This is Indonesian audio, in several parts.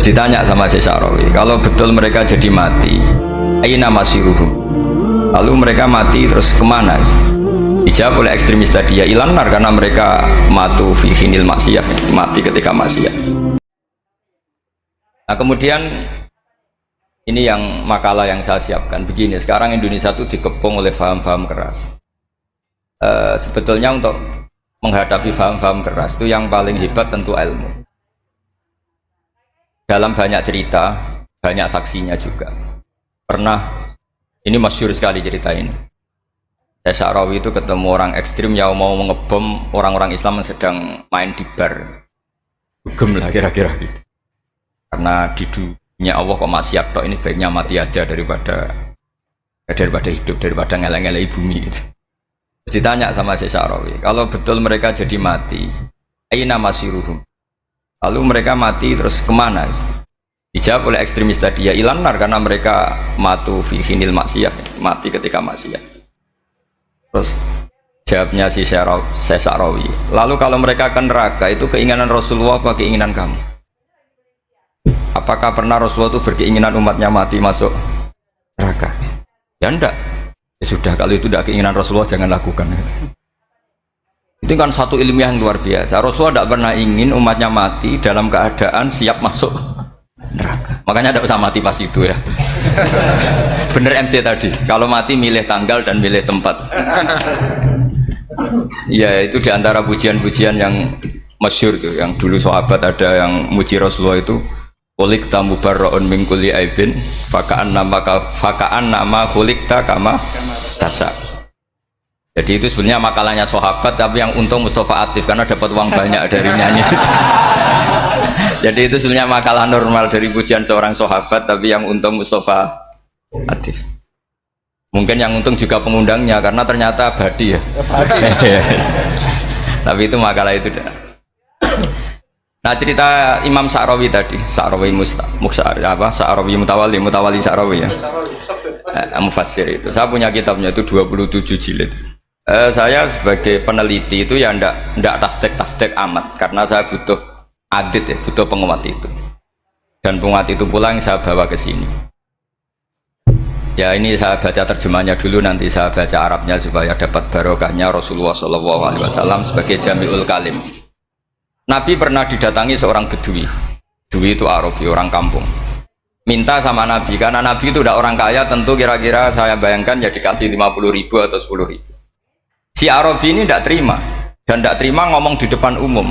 Ditanya sama Syekh Sa'rawi, kalau betul mereka jadi mati, aina masiruhum, lalu mereka mati terus kemana? Dijawab oleh ekstremis tadi, ya ilanar, karena mereka matu fi hinil maksiyah, mati ketika maksiat. Nah kemudian ini yang makalah yang saya siapkan begini. Sekarang Indonesia itu dikepung oleh paham-paham keras. Sebetulnya untuk menghadapi paham-paham keras itu yang paling hebat tentu ilmu. Dalam banyak cerita, banyak saksinya juga. Pernah, ini masyhur sekali cerita ini. Syekh Sa'rawi itu ketemu orang ekstrim yang mau mengebom orang-orang Islam yang sedang main di bar. Dugem lah kira-kira gitu. Karena di dunia Allah kok maksiat tok, ini baiknya mati aja daripada hidup, daripada ngeleng-ngeleng bumi gitu. Ditanya sama Syekh Sa'rawi, kalau betul mereka jadi mati, aina masiruhum, lalu mereka mati terus kemana? Dijawab oleh ekstremis tadi, ya ilanar, karena mereka matu fi hinil maksiyah, mati ketika maksiat. Terus jawabnya si Syekh Sa'rawi, lalu kalau mereka ke neraka itu keinginan Rasulullah apa keinginan kamu? Apakah pernah Rasulullah itu berkeinginan umatnya mati masuk neraka? Ya enggak. Ya sudah, kalau itu tidak keinginan Rasulullah jangan lakukan. Itu kan satu ilmiah yang luar biasa. Rasulullah tidak pernah ingin umatnya mati dalam keadaan siap masuk neraka. Makanya tidak usah mati pas itu ya. Bener MC tadi, kalau mati milih tanggal dan milih tempat. Ya itu diantara pujian-pujian yang masyhur tuh, yang dulu sahabat ada yang muji Rasulullah itu, Khuliqta mubarra'un min kulli aibin faka'an nama khuliqta kama tasha. Jadi itu sebenarnya makalahnya sahabat, tapi yang untung Mustafa Atif karena dapat uang banyak dari nyanyi. Jadi itu sebenarnya makalah normal dari pujian seorang sahabat, tapi yang untung Mustafa Atif. Mungkin yang untung juga pengundangnya karena ternyata abadi ya. Tapi itu makalah itu dah. Nah cerita Imam Sa'rawi tadi, Sa'rawi Sa'rawi Mutawali Sa'rawi ya. Mufassir itu. Saya punya kitabnya itu 27 jilid. Saya sebagai peneliti itu ya ndak tasdek amat, karena saya butuh adit ya, butuh penguat itu. Dan penguat itu pula yang saya bawa ke sini. Ya ini saya baca terjemahnya dulu, nanti saya baca Arabnya supaya dapat barokahnya Rasulullah SAW sebagai Jami'ul Kalim. Nabi pernah didatangi seorang Bedui. Bedui itu Arabi, orang kampung. Minta sama Nabi, karena Nabi itu udah orang kaya, tentu kira-kira saya bayangkan ya dikasih 50.000 atau 10.000. Si Arabi ini tidak terima, dan tidak terima ngomong di depan umum.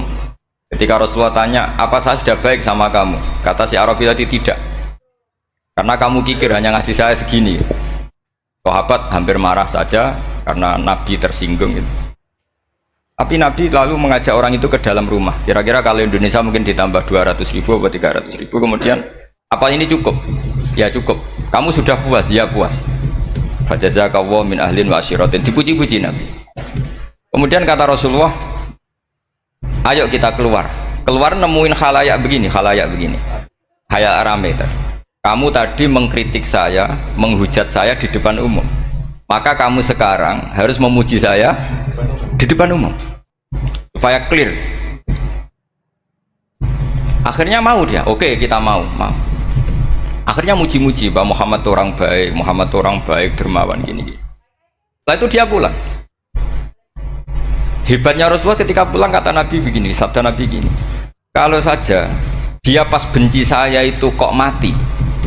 Ketika Rasulullah tanya, apa saya sudah baik sama kamu? Kata si Arabi tadi, tidak, karena kamu kikir hanya ngasih saya segini. Sahabat hampir marah saja karena Nabi tersinggung gitu. Tapi Nabi lalu mengajak orang itu ke dalam rumah. Kira-kira kalau Indonesia mungkin ditambah 200.000 atau 300.000. Kemudian, apa ini cukup? Ya cukup. Kamu sudah puas? Ya puas. Fajazakallahu min ahlin wa asyiratin. Dipuji-puji Nabi. Kemudian kata Rasulullah, ayo kita keluar. Keluar nemuin khalayak begini. Khalayak rame tadi. Kamu tadi mengkritik saya, menghujat saya di depan umum. Maka kamu sekarang harus memuji saya di depan umum. Supaya clear. Akhirnya mau dia. Oke, kita mau. Akhirnya muji-muji bahwa Muhammad orang baik, dermawan gini. Setelah itu dia pulang. Hebatnya Rasulullah ketika pulang kata Nabi begini, sabda Nabi gini, kalau saja dia pas benci saya itu kok mati,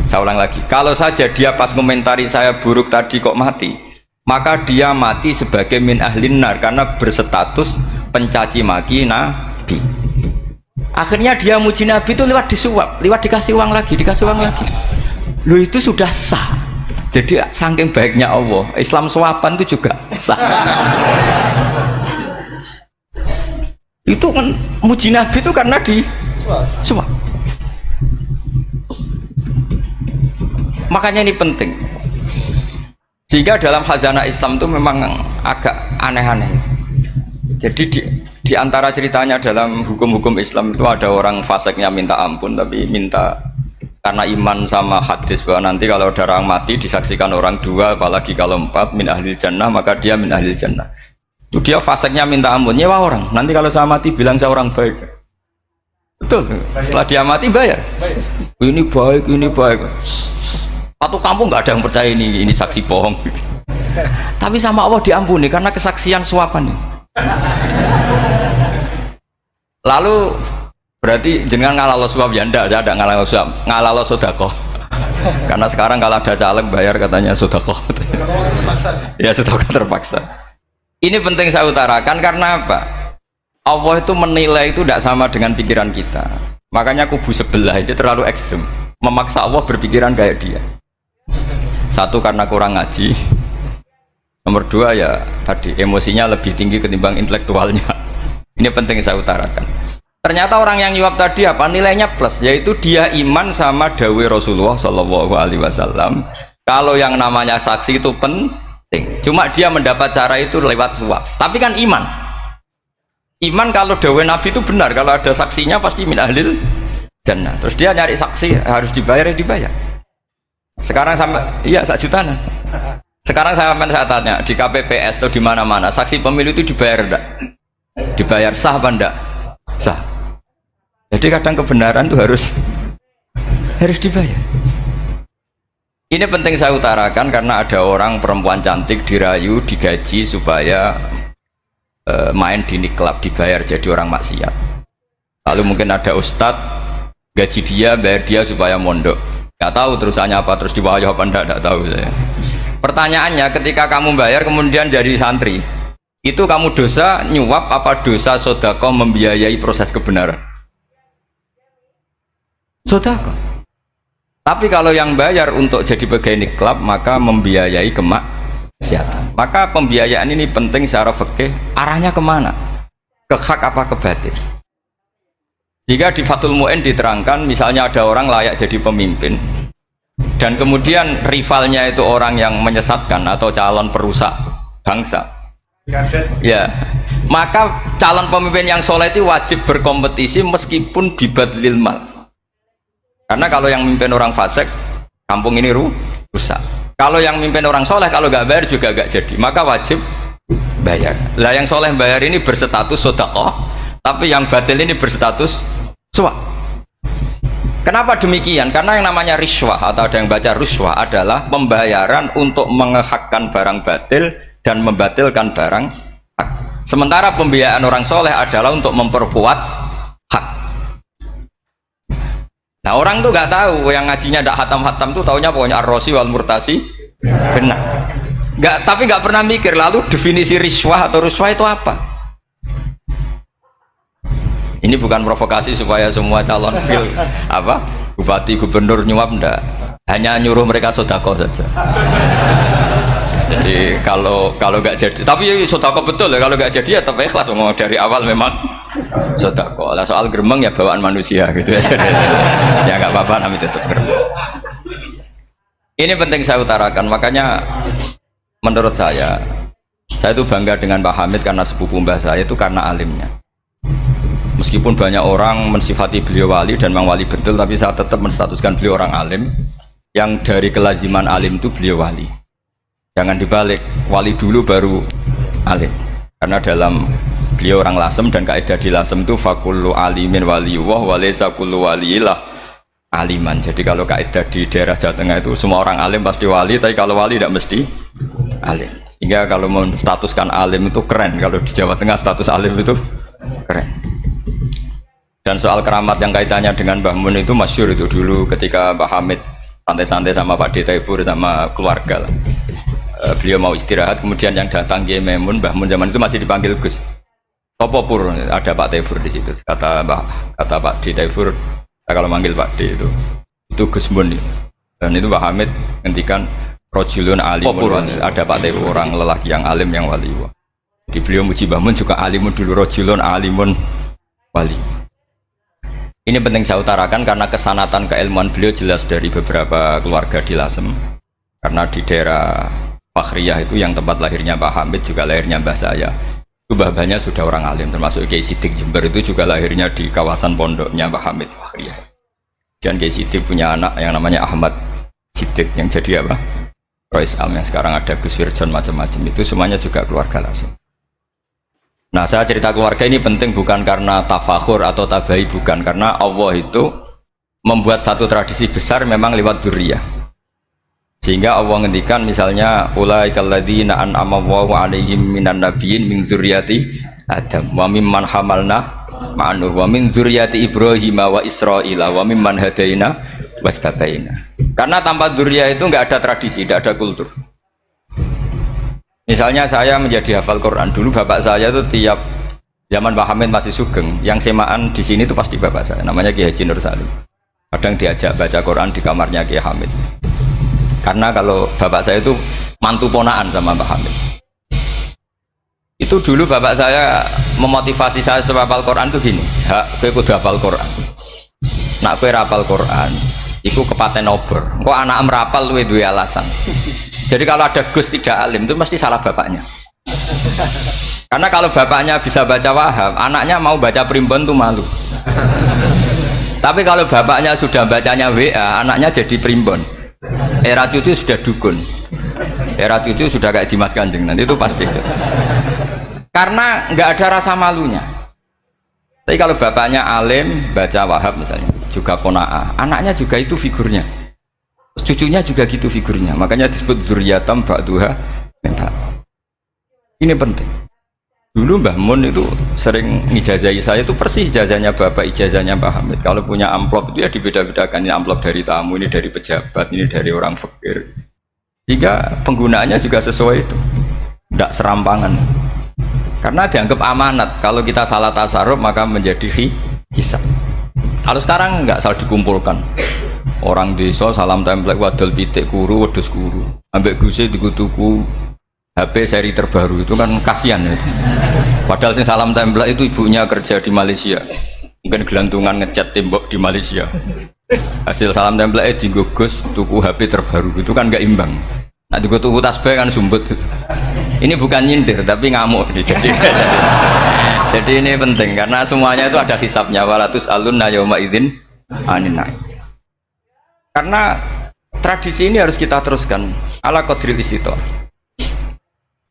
saya ulang lagi, kalau saja dia pas komentari saya buruk tadi kok mati, maka dia mati sebagai min ahlin nar, karena berstatus pencaci maki Nabi. Akhirnya dia muji Nabi itu lewat disuap, lewat dikasih uang lagi. Loh itu sudah sah. Jadi saking baiknya Allah, Islam suapan itu juga sah. Itu kan muji Nabi itu karena di suap. Makanya ini penting. Sehingga dalam khazanah Islam itu memang agak aneh-aneh. Jadi di antara ceritanya dalam hukum-hukum Islam itu ada orang fasiknya minta ampun, tapi minta karena iman sama hadis bahwa nanti kalau ada orang mati disaksikan orang dua, apalagi kalau 4 min ahlil jannah, maka dia min ahlil jannah. Itu dia fasiknya minta ampun, nyewa orang, nanti kalau saya mati bilang saya orang baik. Betul. Setelah dia mati bayar. Ini baik, ini baik. Satu kampung nggak ada yang percaya ini saksi bohong. Tapi sama Allah diampuni karena kesaksian suapan. Lalu berarti jenengan ngalalo suap ya ndak, saya ada ngalalo suap, ngalalo sedekah. Karena sekarang kalau ada caleg bayar katanya sedekah. Ya sedekah terpaksa. Ini penting saya utarakan karena apa? Allah itu menilai itu tidak sama dengan pikiran kita. Makanya kubu sebelah itu terlalu ekstrim, memaksa Allah berpikiran kayak dia. Satu karena kurang ngaji, nomor dua ya tadi emosinya lebih tinggi ketimbang intelektualnya. Ini penting saya utarakan. Ternyata orang yang nyuap tadi apa nilainya plus, yaitu dia iman sama dawai Rasulullah Shallallahu Alaihi Wasallam. Kalau yang namanya saksi itu penting, cuma dia mendapat cara itu lewat suap. Tapi kan iman kalau dawai Nabi itu benar, kalau ada saksinya pasti min ahlil jannah. Terus dia nyari saksi harus dibayar ya dibayar. Sekarang sama iya 1 juta nah. Sekarang saya tanya di KPPS atau di mana-mana saksi pemilu itu dibayar enggak? Dibayar sah apa enggak? Sah. Jadi kadang kebenaran itu harus dibayar. Ini penting saya utarakan karena ada orang perempuan cantik dirayu, digaji supaya main di niklab dibayar jadi orang maksiat. Lalu mungkin ada ustadz gaji dia, bayar dia supaya mondok. Gak tahu terusannya apa, terus diwayah apa enggak tahu saya. Pertanyaannya ketika kamu bayar kemudian jadi santri, itu kamu dosa nyuap apa dosa sodako membiayai proses kebenaran? Sodako. Tapi kalau yang bayar untuk jadi pegawai niklab maka membiayai kemaksiatan. Maka pembiayaan ini penting secara fikih, arahnya kemana? Ke hak apa ke batil? Jika di Fathul Mu'in diterangkan misalnya ada orang layak jadi pemimpin dan kemudian rivalnya itu orang yang menyesatkan atau calon perusak bangsa ya, maka calon pemimpin yang soleh itu wajib berkompetisi meskipun bibadlil mal, karena kalau yang memimpin orang fasik kampung ini rusak. Kalau yang memimpin orang soleh kalau nggak bayar juga nggak jadi, maka wajib bayar. Lah yang soleh bayar ini berstatus sedekah, tapi yang batil ini berstatus suap. Kenapa demikian? Karena yang namanya riswah atau ada yang baca ruswah adalah pembayaran untuk mengehakkan barang batil dan membatilkan barang hak. Sementara pembiayaan orang soleh adalah untuk memperkuat hak. Nah orang tuh nggak tahu, yang ngajinya tidak hatam-hatam tuh taunya pokoknya ar-rosi wal murtasi benar. Tapi nggak pernah mikir lalu definisi riswah atau ruswah itu apa. Ini bukan provokasi supaya semua calon bupati gubernur nyuap enggak, hanya nyuruh mereka sodako saja. Jadi kalau nggak jadi, tapi sodako betul ya, kalau nggak jadi ya tetap ikhlas, mau dari awal memang sodako. Lah soal geremeng ya bawaan manusia gitu ya. Ya nggak apa-apa, kami tetap geremeng. Ini penting saya utarakan, makanya menurut saya itu bangga dengan Pak Hamid karena sepupu mbah saya itu karena alimnya. Meskipun banyak orang mensifati beliau wali dan memang wali betul, tapi saya tetap menstatuskan beliau orang alim yang dari kelaziman alim itu beliau wali. Jangan dibalik, wali dulu baru alim, karena dalam beliau orang lasem dan kaidah di lasem itu fakullu alimin waliyullah walaysa kullu waliyillah aliman. Jadi kalau kaidah di daerah Jawa Tengah itu semua orang alim pasti wali, tapi kalau wali tidak mesti alim. Sehingga kalau menstatuskan alim itu keren, kalau di Jawa Tengah status alim itu keren. Dan soal keramat yang kaitannya dengan Mbah Mun itu masyhur itu dulu ketika Mbah Hamid santai-santai sama Pak Taifur sama keluarga lah. Beliau mau istirahat, kemudian yang datang Kiai Maimun, Mbah Mun zaman itu masih dipanggil Gus. Topo pur, ada Pak Taifur di situ. Kata Pak Taifur, kalau manggil Pak D itu Gus Mun. Dan itu Mbah Hamid ngendikan rojulun alimun, ada Pak Taifur orang lelaki yang alim yang wali. Di beliau muji Mbah Mun juga alimun dulu, rojulun alimun wali. Ini penting saya utarakan karena kesanatan keilmuan beliau jelas dari beberapa keluarga di Lasem. Karena di daerah Fakhriyah itu yang tempat lahirnya Pak Hamid juga lahirnya mbah saya. Itu mbah-mbahnya sudah orang alim, termasuk Kiai Sidik Jember itu juga lahirnya di kawasan pondoknya Pak Hamid Fakhriyah. Dan Kiai Sidik punya anak yang namanya Ahmad Sidik yang jadi apa? Rois Am yang sekarang ada Gus Wirjon macam-macam, itu semuanya juga keluarga Lasem. Nah, saya cerita keluarga ini penting bukan karena tafakhur atau tabai, bukan, karena Allah itu membuat satu tradisi besar memang lewat dzurriyyah. Sehingga Allah ngendikan misalnya ulaikal ladzina an'ama Allahu 'alaihim minan nabiyyin min dzurriyyati Adam wa mimman hamalna ma'anu wa min dzurriyyati Ibrahim wa Israila wa mimman hadaina wastabaina. Karena tanpa dzurriyyah itu enggak ada tradisi, enggak ada kultur. Misalnya saya menjadi hafal Quran, dulu bapak saya itu tiap zaman Pak Hamid masih sugeng, yang semaan di sini itu pasti bapak saya, namanya Kiai Haji Nur Salim. Kadang diajak baca Quran di kamarnya Kiai Hamid. Karena kalau bapak saya itu mantu ponaan sama Pak Hamid. Itu dulu bapak saya memotivasi saya supaya hafal Quran itu gini, hak kowe kudu hafal Quran. Nak kowe hafal Quran, iku kepaten obor. Engko anak merapal luwe duwe alasan. Jadi kalau ada Gus tidak alim itu mesti salah bapaknya. Karena kalau bapaknya bisa baca Wahab, anaknya mau baca primbon tuh malu. Tapi kalau bapaknya sudah bacanya WA, anaknya jadi primbon. Era cucu sudah dukun. Era cucu sudah kayak Dimas Kanjeng, nanti itu pasti. Karena nggak ada rasa malunya. Tapi kalau bapaknya alim, baca Wahab misalnya, juga Qanaah, anaknya juga itu figurnya. Cucunya juga gitu figurnya, makanya disebut dzurriyyatam ba'duha min ba'd. Ini penting. Dulu Mbah Mun itu sering ngijazahi saya, itu persis ijazahnya bapak, ijazahnya Mbah Hamid. Kalau punya amplop itu ya dibeda-bedakan, ini amplop dari tamu, ini dari pejabat, ini dari orang fakir. Jika penggunaannya juga sesuai itu, tidak serampangan. Karena dianggap amanat, kalau kita salah tasarruf maka menjadi hisab. Kalau sekarang nggak salah dikumpulkan. Orang desa salam template wadol pitik kuru wedhus kuru ambek guse dikutuku HP seri terbaru, itu kan kasihan ya itu. Padahal sing salam template itu ibunya kerja di Malaysia, mungkin gelantungan ngecat tembok di Malaysia, hasil salam template dienggo Gus tuku HP terbaru, itu kan nggak imbang. Nah tuku tasbih kan sumbut. Ini bukan nyindir tapi ngamuk jadi ini penting karena semuanya itu ada hisabnya. Walatus alunna yauma idzin anin naim. Karena tradisi ini harus kita teruskan ala qadril istithar.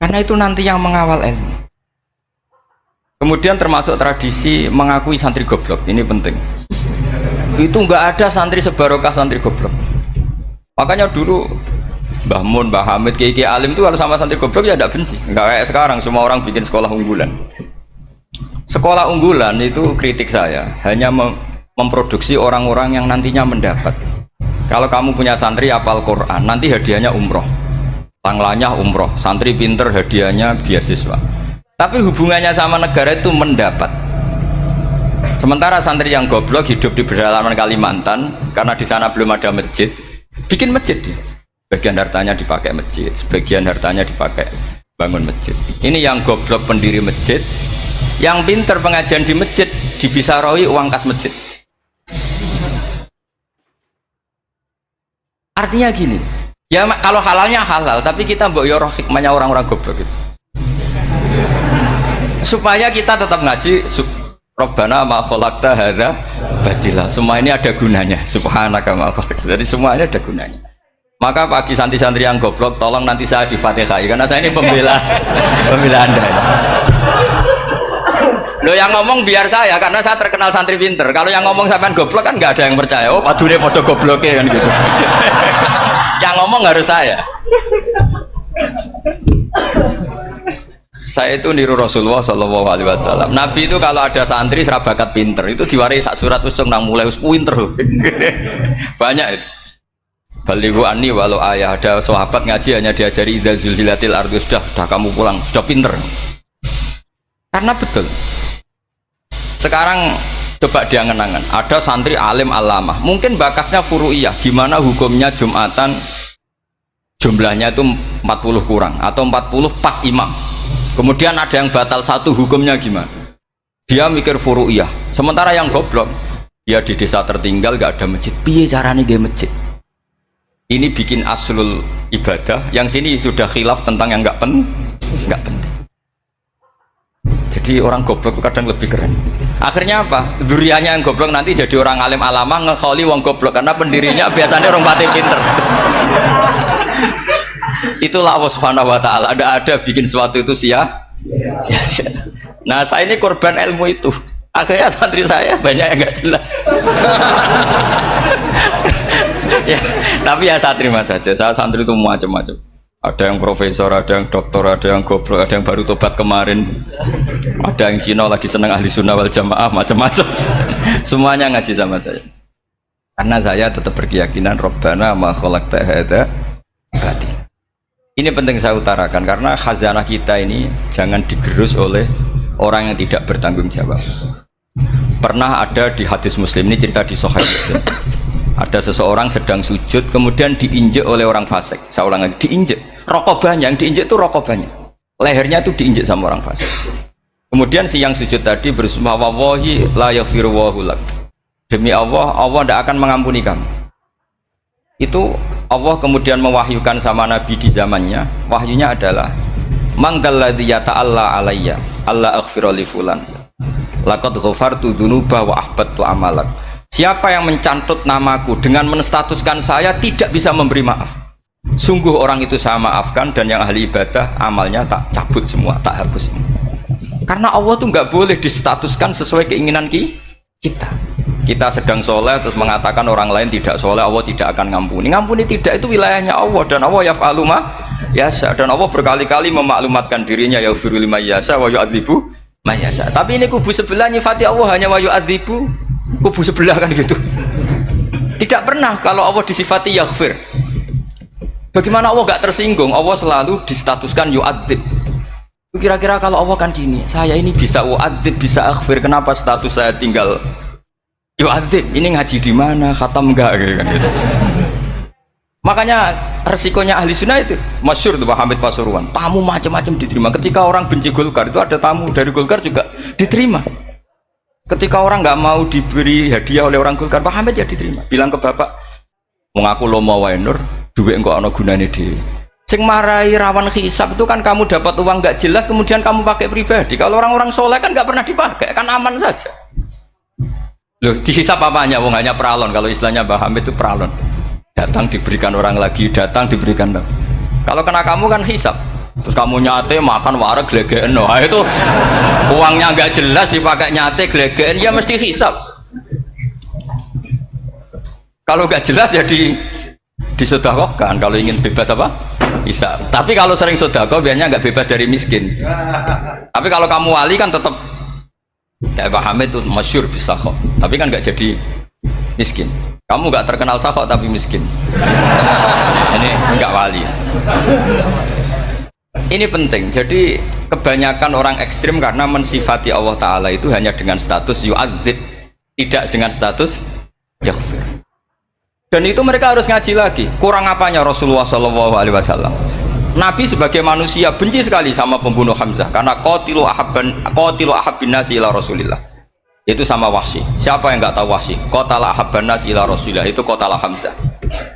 Karena itu nanti yang mengawal ilmu. Kemudian termasuk tradisi mengakui santri goblok, ini penting. Itu enggak ada santri sebarokah santri goblok. Makanya dulu Mbah Mun, Mbah Hamid, Kiai Alim itu kalau sama santri goblok ya tidak benci. Enggak kayak sekarang semua orang bikin sekolah unggulan. Sekolah unggulan itu kritik saya hanya memproduksi orang-orang yang nantinya mendapat. Kalau kamu punya santri hafal Quran, nanti hadiahnya umroh, tanglanya umroh, santri pinter hadiahnya beasiswa. Tapi hubungannya sama negara itu mendapat. Sementara santri yang goblok hidup di pedalaman Kalimantan, karena di sana belum ada masjid, bikin masjid dia. Sebagian hartanya dipakai masjid, sebagian hartanya dipakai bangun masjid. Ini yang goblok pendiri masjid, yang pinter pengajian di masjid dibisarahi uang kas masjid. Artinya gini, ya kalau halalnya halal, tapi kita mbok yoroh hikmahnya orang-orang goblok gitu. Supaya kita tetap ngaji Rabbana ma khalaqta hadza batila. Semua ini ada gunanya. Subhanaka ma khalaqta. Jadi semua ini ada gunanya. Maka bagi santri-santri yang goblok, tolong nanti saya di Fatihai karena saya ini pembela Anda. Lo yang ngomong biar saya, karena saya terkenal santri pinter. Kalau yang ngomong sampean goblok kan nggak ada yang percaya. Oh, padune podo gobloknya kan gitu. Yang ngomong harus saya. Saya itu niru Rasulullah Shallallahu Alaihi Wasallam. Nabi itu kalau ada santri serabakat pinter, itu diwaris sak surat usung nang mulai pinter. Banyak itu. Balighu anni walau ayah, ada sahabat ngaji hanya diajari idza zulzilatil ardu, sudah kamu pulang, sudah pinter. Karena betul. Sekarang coba dia ngenangan, ada santri alim alamah, mungkin bakasnya furu'iyah, gimana hukumnya Jumatan jumlahnya itu 40 kurang atau 40 pas imam. Kemudian ada yang batal satu, hukumnya gimana? Dia mikir furu'iyah. Sementara yang goblok, dia di desa tertinggal gak ada masjid. Piye caranya dia masjid? Ini bikin aslul ibadah, yang sini sudah khilaf tentang yang gak penting. Jadi orang goblok kadang lebih keren. Akhirnya apa? Duriannya yang goblok nanti jadi orang alim alama ngekholi wong goblok karena pendirinya biasanya orang pati pinter. Itulah Allah Subhanahu wa taala. Ada bikin sesuatu itu sia-sia. Nah saya ini korban ilmu itu. Akhirnya santri saya banyak yang nggak jelas. Ya, tapi ya saya terima saja. Saya santri itu macam-macam. Ada yang profesor, ada yang doktor, ada yang goblok, ada yang baru tobat kemarin, ada yang Cina lagi seneng ahli sunnah wal jamaah, macam-macam. Semuanya ngaji sama saya. Karena saya tetap berkeyakinan Rabbana ma khalaqta hadza batil. Ini penting saya utarakan karena khazanah kita ini jangan digerus oleh orang yang tidak bertanggung jawab. Pernah ada di hadis Muslim, ini cerita di Sahih Muslim. Ada seseorang sedang sujud kemudian diinjek oleh orang fasik. Saya ulang lagi, diinjek. Rokobahnya, yang diinjek itu rokobahnya. Lehernya itu diinjek sama orang fasik. Kemudian si yang sujud tadi bersumpah wallahi la yaghfiru wallahu lak. Demi Allah, Allah tidak akan mengampuni kamu. Itu Allah kemudian mewahyukan sama Nabi di zamannya. Wahyunya adalah mangdalladzi yata'alla alayya alla aghfira li fulan. Laqad ghafartu dzunuba wa ahbattu amalak. Siapa yang mencantut namaku dengan menstatuskan saya tidak bisa memberi maaf. Sungguh orang itu saya maafkan dan yang ahli ibadah amalnya tak cabut semua, tak hapus semua. Karena Allah tuh nggak boleh distatuskan sesuai keinginan kita. Kita sedang soleh terus mengatakan orang lain tidak soleh, Allah tidak akan ngampuni. Ngampuni tidak, itu wilayahnya Allah dan Allah yaf'alu ma yasha, dan Allah berkali-kali memaklumatkan dirinya yaghfiru liman yasha wa yu'adzibu man yasha. Tapi ini kubu sebelah nyifati Allah hanya wa yu'adzibu, kubu sebelah kan gitu. Tidak pernah kalau Allah disifati yaghfir. Bagaimana Allah gak tersinggung? Allah selalu distatuskan yu'adzib. Kira-kira kalau Allah kan gini, saya ini bisa u'adzib, bisa aghfir, kenapa status saya tinggal yu'adzib? Ini ngaji di mana? Khatam enggak kan gitu. Makanya resikonya ahli sunnah itu masyhur tuh Pak Hamid Pasuruan. Tamu macam-macam diterima. Ketika orang benci Golkar itu ada tamu dari Golkar juga diterima. Ketika orang nggak mau diberi hadiah oleh orang Golkar, Pak Hamid ya diterima. Bilang ke bapak, mengaku lo mau wainur, duit enggak ono gunane dhewe. Sing marai rawan hisab itu kan kamu dapat uang nggak jelas kemudian kamu pakai pribadi. Kalau orang-orang soleh kan nggak pernah dipakai, kan aman saja. Loh, dihisab apanya? Wong hanya peralon. Kalau istilahnya Mbah Hamid itu peralon. Datang diberikan orang lagi, datang diberikan. Kalau kena kamu kan hisab. Terus kamu nyate makan wareg glegeken. Nah, itu uangnya nggak jelas dipakai nyate glegeken, ya mesti hisab. Kalau nggak jelas ya disedekahkan. Kalau ingin bebas apa? Hisab. Tapi kalau sering sedekah biasanya nggak bebas dari miskin. Tapi kalau kamu wali kan tetap kayak Pak Hamid itu masyhur bisa kok, tapi kan nggak jadi miskin. Kamu nggak terkenal sakok tapi miskin. Ini nggak wali. Ini penting. Jadi kebanyakan orang ekstrim karena mensifati Allah Taala itu hanya dengan status yu'adzib, tidak dengan status yaghfir. Dan itu mereka harus ngaji lagi. Kurang apanya Rasulullah SAW? Nabi sebagai manusia benci sekali sama pembunuh Hamzah karena qatilu ahabbin nasi ila Rasulillah. Itu sama Wahsy. Siapa yang nggak tahu Wahsy? Qatala ahabban nasi ila Rasulillah, itu qatala Hamzah.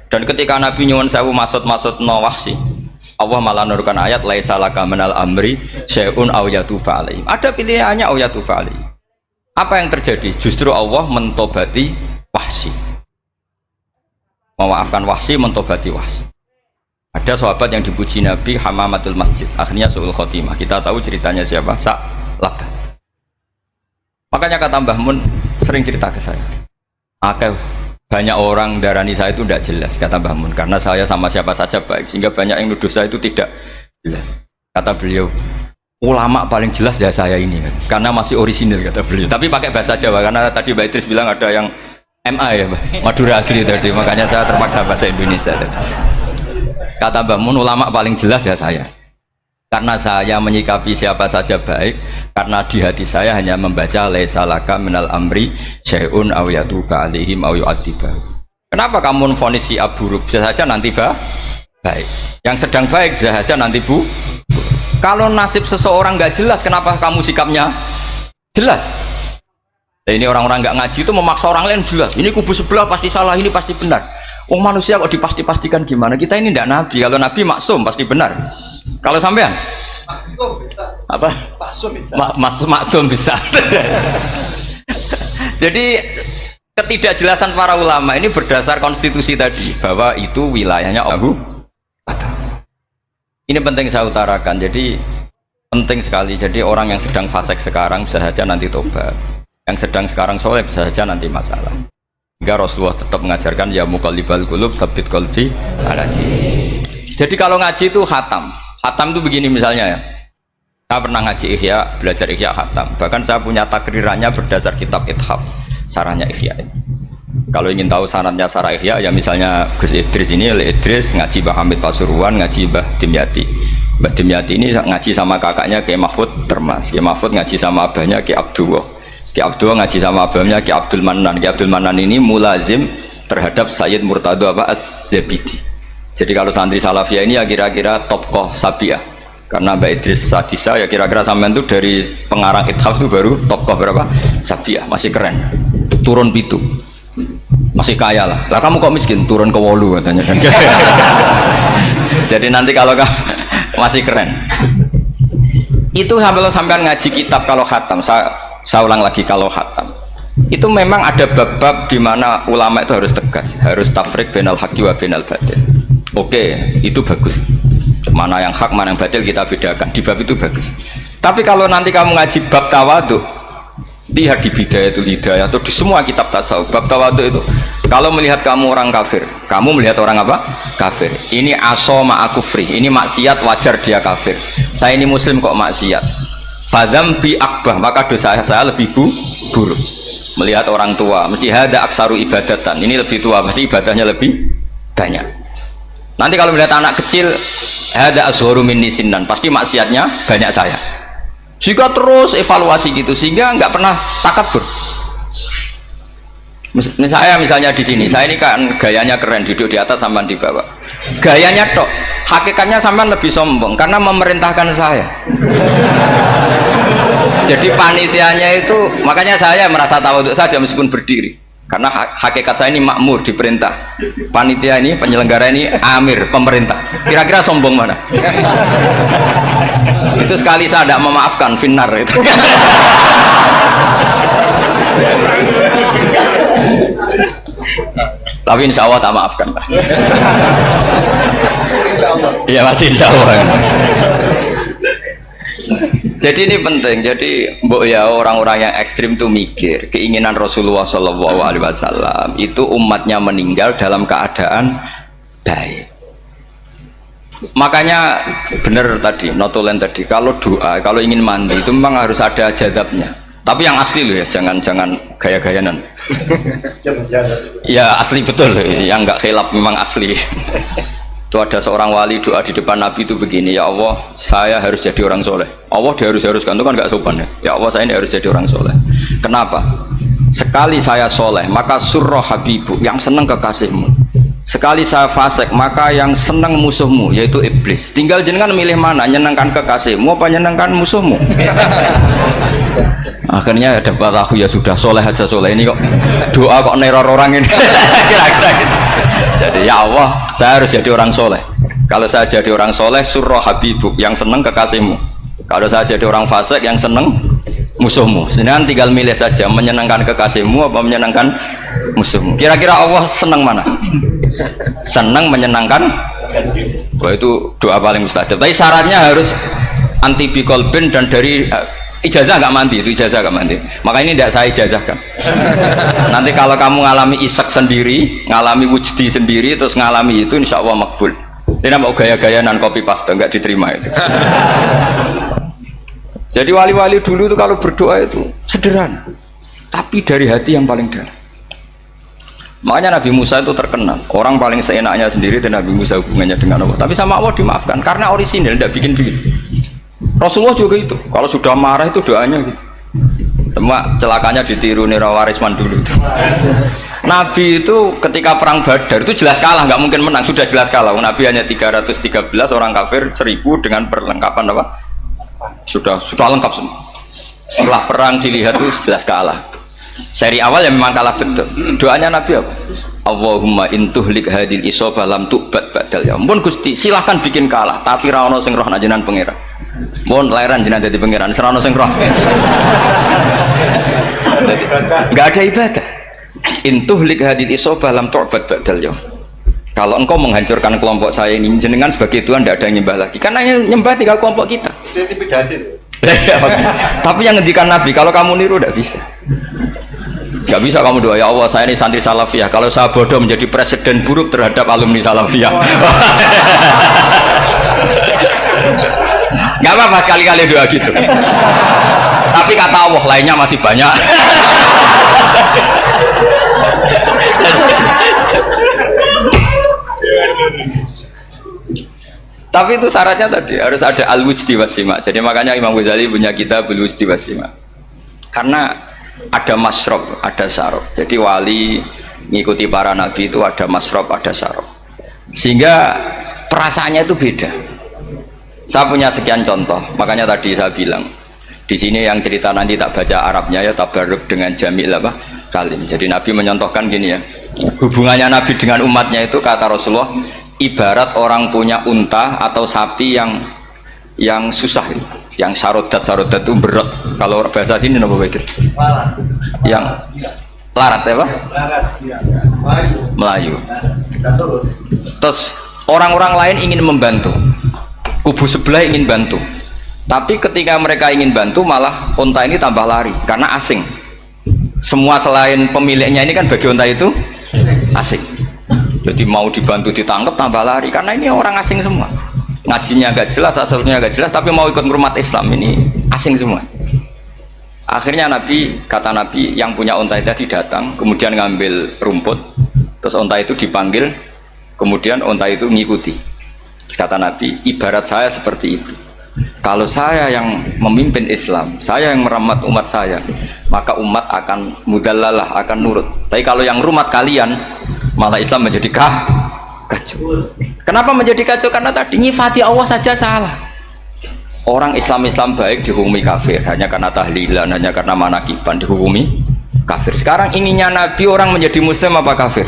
Dan ketika Nabi nyuwun sewu maksud no Wahsy, Allah malah nurkan ayat laisa laka minal amri syai'un aw yatuba alaihim. Ada pilihannya aw yatuba alaihim. Apa yang terjadi? Justru Allah mentobati Wahsy. Memaafkan Wahsy, mentobati Wahsy. Ada sahabat yang dipuji Nabi Hamamatul Masjid, akhirnya su'ul khotimah. Kita tahu ceritanya siapa? Sa'labah. Makanya kata Mbah Mun sering cerita ke saya, banyak orang darani saya itu tidak jelas, kata Mbah Mun, karena saya sama siapa saja baik, sehingga banyak yang nuduh saya itu tidak jelas. Kata beliau, ulama paling jelas ya saya ini, karena masih orisinil, kata beliau. Tapi pakai bahasa Jawa, karena tadi Mbak Idris bilang ada yang MA ya, Madura asli tadi, makanya saya terpaksa bahasa Indonesia tadi. Kata Mbah Mun, ulama paling jelas ya saya, karena saya menyikapi siapa saja baik, karena di hati saya hanya membaca laisa laka minal amri syai'un aw yatuba alaihim aw yu'adzibah. Kenapa kamu memvonis si buruk? Bisa saja nanti baik. Yang sedang baik bisa saja nanti bu. Kalau nasib seseorang nggak jelas, kenapa kamu sikapnya jelas? Nah, ini orang-orang nggak ngaji itu memaksa orang lain jelas. Ini kubu sebelah pasti salah, ini pasti benar. Oh manusia kok dipasti-pastikan gimana? Kita ini tidak nabi. Kalau nabi maksum pasti benar. Kalau sampean apa? Maksum bisa. Jadi ketidakjelasan para ulama ini berdasar konstitusi tadi bahwa itu wilayahnya Allah. Ini penting saya utarakan. Jadi Penting sekali. Jadi orang yang sedang fasik sekarang bisa saja nanti tobat. Yang sedang sekarang soleh bisa saja nanti masalah. Hingga Rasulullah tetap mengajarkan ya muqallibal qulub tsabbit qalbi ala dinik. Jadi kalau ngaji itu khatam. Khatam itu begini misalnya ya. Saya pernah ngaji Ihya, belajar Ihya khatam. Bahkan saya punya takrirannya berdasar kitab Ithaf, sarahnya Ihya. Kalau ingin tahu sanadnya sarah Ihya, ya misalnya Gus Idris ini, Idris ngaji Mbah Hamid Pasuruan, ngaji Mbah Dimyati. Mbah Dimyati ini ngaji sama kakaknya Kiai Mahfud Termas. Kiai Mahfud ngaji sama abahnya Kiai Abdullah. Kiai Abdullah ngaji sama abahnya Kiai Abdul Manan. Kiai Abdul Manan ini mulazim terhadap Sayyid Murtado Az-Zabidi. Jadi kalau santri Salafiyah ini ya kira-kira tokoh Sabiah. Karena Mbak Idris Sadisa ya kira-kira sampean itu dari pengarang Ithaf itu baru tokoh berapa? Sabiah, masih keren. Turun pitu. Masih kaya lah. Lah kamu kok miskin? Turun ke wolu katanya kan. Jadi nanti kalau masih keren. Itu sampean ngaji kitab kalau khatam. Saya ulang lagi kalau khatam. Itu memang ada bab-bab di mana ulama itu harus tegas, harus tafriq bainal haqqi wa bainal batil. Oke, itu bagus. Mana yang hak, mana yang batil kita bedakan. Di bab itu bagus. Tapi kalau nanti kamu ngaji bab tawadhu, lihat di Bidayatul Hidayah atau di semua kitab tasawuf, bab tawadhu itu kalau melihat kamu orang kafir, kamu melihat orang apa? Kafir. Ini aso ma'akufri, ini maksiat wajar dia kafir. Saya ini muslim kok maksiat. Fadham bi akbah, maka dosa saya lebih buruk. Melihat orang tua, mesti hada aksaru ibadatan, ini lebih tua, mesti ibadahnya lebih banyak. Nanti kalau melihat anak kecil, hada azharu minni sinnan, pasti maksiatnya banyak saya. Jika terus evaluasi gitu sehingga nggak pernah takabur. Misalnya di sini, saya ini kan gayanya keren, duduk di atas sampean di bawah. Gayanya tok, hakikatnya sampean lebih sombong karena memerintahkan saya. Jadi panitianya itu, makanya saya merasa tawadhu saja meskipun berdiri. Karena hakikat saya ini makmur, diperintah. Panitia ini, penyelenggara ini amir, pemerintah. Kira-kira sombong mana? Itu sekali saya tidak memaafkan finnar itu. Tapi insya Allah tak maafkan. Iya masih insya Allah. Jadi ini penting. Jadi mbok ya orang-orang yang ekstrim itu mikir keinginan Rasulullah SAW itu umatnya meninggal dalam keadaan baik. Makanya benar tadi notulen tadi, kalau doa, kalau ingin mandi itu memang harus ada jadabnya. Tapi yang asli loh ya, jangan gaya-gayanan. Ya asli betul, yang nggak khilaf memang asli. Itu ada seorang wali doa di depan Nabi itu begini, ya Allah saya harus jadi orang soleh. Allah diharuskan itu kan nggak sopan ya. Ya Allah saya ini harus jadi orang soleh. Kenapa? Sekali saya soleh maka surroh habibu, yang senang kekasihmu. Sekali saya fasik maka yang senang musuhmu, yaitu iblis. Tinggal jenengan milih mana, nyenangkan kekasihmu apa nyenangkan musuhmu. Akhirnya ya dapat aku, ya sudah soleh aja soleh, ini kok doa kok neror orang ini. Kira-kira gitu. Jadi ya Allah saya harus jadi orang soleh. Kalau saya jadi orang soleh surroh habibuk, yang seneng kekasihmu. Kalau saya jadi orang fasik yang seneng musuhmu. Sedangkan tinggal milih saja, menyenangkan kekasihmu apa menyenangkan musuhmu. Kira-kira Allah seneng mana? Seneng menyenangkan. Wah itu doa paling mustajab. Tapi syaratnya harus anti bikolbin dan dari ijazah nggak mandi, itu ijazah nggak mandi. Maka ini tidak saya ijazahkan. Nanti kalau kamu ngalami isak sendiri, ngalami wujdi sendiri, terus ngalami itu, insya Allah makbul. Ini mau gaya-gayanan copy paste nggak diterima itu. Jadi wali-wali dulu itu kalau berdoa itu sederhana, tapi dari hati yang paling dalam. Makanya Nabi Musa itu terkenal, orang paling seenaknya sendiri dan Nabi Musa hubungannya dengan Allah. Tapi sama Allah dimaafkan karena orisinil, tidak bikin-bikin. Rasulullah juga itu, kalau sudah marah itu doanya gitu. Cuma celakanya ditiru Nira Warisman dulu itu. Nabi itu ketika perang Badar itu jelas kalah, nggak mungkin menang, sudah jelas kalah. Nabi hanya 313, orang kafir 1000 dengan perlengkapan apa? Sudah lengkap semua. Setelah perang dilihat itu jelas kalah. Seri awal ya memang kalah betul. Doanya Nabi apa? Allahumma intuhlik hadil isobah lam tu'bad badal ya. Ampun Gusti, silahkan bikin kalah, tapi ra ono sing roh nak jenengan pangeran. Mohon lahiran jenengan jadi pangeran, serano sing roh. Enggak ada ibadah. Intuhlik hadil isobah lam tu'bad badal ya. Kalau engkau menghancurkan kelompok saya ini, jenengan sebagai Tuhan tidak ada yang nyembah lagi. Karena yang nyembah tinggal kelompok kita. Tapi yang ngendikan Nabi, kalau kamu niru tidak bisa. Gak bisa kamu doa, ya Allah saya ini santri salafiyah, kalau saya bodoh menjadi presiden buruk terhadap alumni salafiyah. Gak apa-apa sekali-kali doa gitu. Tapi kata Allah lainnya masih banyak. Tapi itu syaratnya tadi harus ada al-wujdi wasima. Jadi makanya Imam Ghazali punya kitab al-wujdi wasima. Karena ada masrob, ada sarob. Jadi wali ngikuti para nabi itu ada masrob, ada sarob. Sehingga perasaannya itu beda. Saya punya sekian contoh. Makanya tadi saya bilang di sini yang cerita nanti tak baca Arabnya ya tabarruk dengan jamil apa kalim. Jadi Nabi menyontohkan gini ya. Hubungannya Nabi dengan umatnya itu kata Rasulullah ibarat orang punya unta atau sapi yang susah, yang sarodat itu berat. Kalau bahasa sini apa itu? Yang larat ya Pak? Melayu. Terus orang-orang lain ingin membantu, kubu sebelah ingin bantu, tapi ketika mereka ingin bantu malah unta ini tambah lari karena asing. Semua selain pemiliknya ini kan bagi unta itu asing. Jadi mau dibantu ditangkap tambah lari karena ini orang asing semua. Ngajinya agak jelas, asalnya agak jelas, tapi mau ikut umat Islam ini asing semua. Akhirnya kata Nabi yang punya unta tadi datang, kemudian ngambil rumput, terus unta itu dipanggil, kemudian unta itu mengikuti. Kata Nabi, ibarat saya seperti itu. Kalau saya yang memimpin Islam, saya yang merawat umat saya, maka umat akan mudallalah, akan nurut. Tapi kalau yang rumat kalian, malah Islam menjadi kacau. Kenapa menjadi kacau? Karena tadi nyifati Allah saja salah. Orang Islam baik dihukumi kafir hanya karena tahlilan, hanya karena manakiban dihukumi kafir. Sekarang inginnya Nabi orang menjadi muslim apa kafir?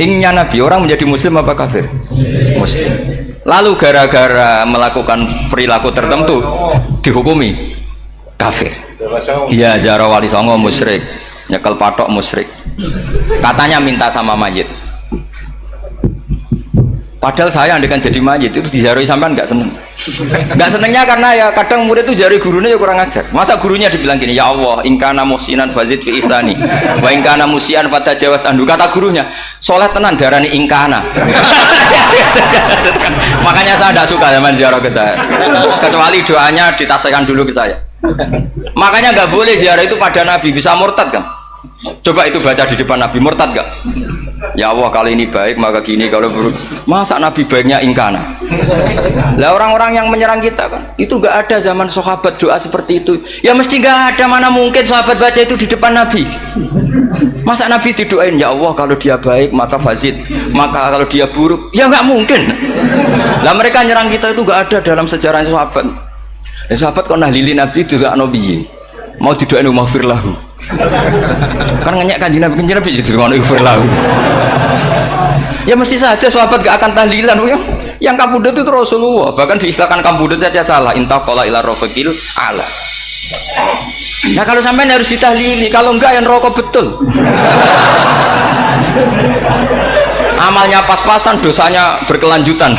Inginnya Nabi orang menjadi muslim apa kafir? Muslim. Lalu gara-gara melakukan perilaku tertentu dihukumi kafir. Iya, ziarah wali songo musyrik, nyekel patok musyrik. Katanya minta sama mayit. Padahal saya andekan jadi mayit itu dijaroi sampean nggak seneng. Nggak senengnya karena ya kadang murid itu jari gurunya ya kurang ajar. Masa gurunya dibilang gini, ya Allah, ingkana musinan fazid fi ihsani, wa ingkana musian fatajawas andu. Kata gurunya, soleh tenan darani ingkana. Makanya saya tidak suka zaman ziarah ke saya. Kecuali doanya ditasihkan dulu ke saya. Makanya nggak boleh ziarah itu pada Nabi, bisa murtad kan? Coba itu baca di depan Nabi, murtad gak? Ya Allah kali ini baik maka gini, kalau buruk masa Nabi baiknya ingkana. Lah orang-orang yang menyerang kita kan itu gak ada zaman sahabat doa seperti itu. Ya mesti gak ada, mana mungkin sahabat baca itu di depan Nabi. Masa Nabi didoain ya Allah kalau dia baik maka fazid, maka kalau dia buruk ya gak mungkin. Lah mereka nyerang kita itu gak ada dalam sejarah sahabat. Ya sahabat kok nahlili Nabi juga Nabi mau didoain maghfir lahu. Kan ngenyek kanjeng Nabi jadi ngono ighfir lahu. Ya mesti saja sahabat gak akan tahlilan. Yang kabudut itu Rasulullah, bahkan diistilahkan kabudut saja salah. Intaqala ila rafiqil ala. Nah kalau sampai harus ditahlili, kalau enggak yang rokok betul. Amalnya pas-pasan, dosanya berkelanjutan.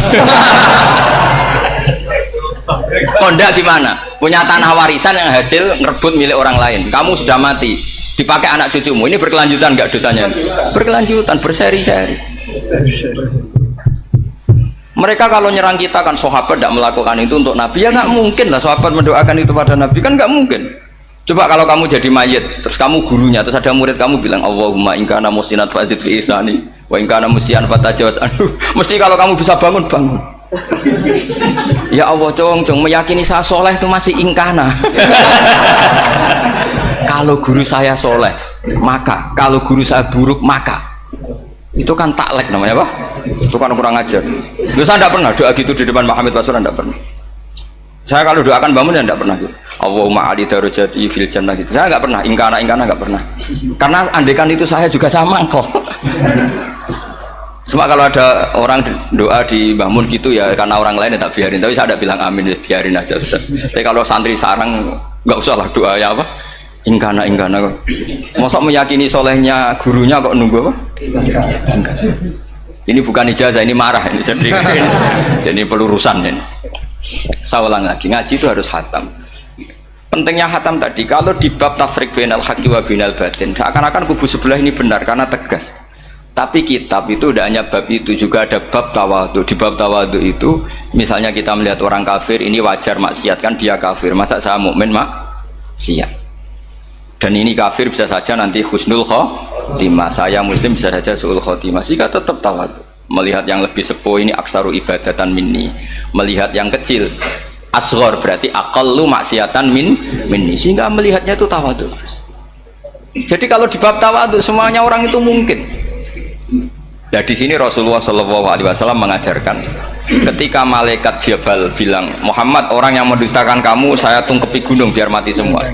Kondak gimana? Punya tanah warisan yang hasil ngerebut milik orang lain. Kamu sudah mati, dipakai anak cucumu. Ini berkelanjutan nggak dosanya? Berkelanjutan, berseri-seri. Mereka kalau nyerang kita kan sahabat tidak melakukan itu untuk Nabi, ya nggak mungkin lah sahabat mendoakan itu pada Nabi, kan nggak mungkin. Coba kalau kamu jadi mayit, terus kamu gurunya, terus ada murid kamu bilang Allahumma ingkana musinat fazid fi ihsani wa ingkana musian fatajawaz anhu. Mesti kalau kamu bisa bangun. Ya Allah cong meyakini saya soleh itu masih ingkana. Kalau guru saya soleh maka, kalau guru saya buruk maka, itu kan taklek namanya Pak. Itu kan kurang ajar. Saya tidak pernah doa gitu di depan Muhammad Basura, tidak pernah. Saya kalau doakan bangun ya tidak pernah gitu. Allahumma ali darajati fil jannah gitu. Saya nggak pernah ingkana nggak pernah. Karena andekan itu saya juga sama engkau. Cuma kalau ada orang doa di bangun gitu ya karena orang lain ya tak biarin. Tapi saya ada bilang amin, ya biarin aja sudah. Tapi kalau santri sarang nggak usah lah doa ya apa? Ingkana kok. Masa meyakini solehnya gurunya kok nunggu apa? Ini bukan ijazah, ini marah ini. Jadi pelurusan ini. Saya ulang lagi, ngaji itu harus khatam. Pentingnya khatam tadi, kalau di bab tafriq bainal haqqi wa bainal batin, seakan-akan kubu sebelah ini benar karena tegas. Tapi kitab itu tidak hanya bab itu, juga ada bab tawadhu. Di bab tawadhu itu, misalnya kita melihat orang kafir, ini wajar maksiat kan dia kafir. Masa saya mukmin maksiat? Dan ini kafir bisa saja nanti husnul khotimah, saya muslim bisa saja su'ul khotimah. Jika tetap tawadhu, melihat yang lebih sepuh ini aksaru ibadatan minni, melihat yang kecil asghar berarti aqallu maksiatan minni, sehingga melihatnya itu tawadhu. Jadi kalau di bab tawadhu semuanya orang itu mungkin. Nah di sini Rasulullah SAW mengajarkan, ketika malaikat Jabal bilang, Muhammad, orang yang mendustakan kamu saya tungkepi gunung biar mati semua.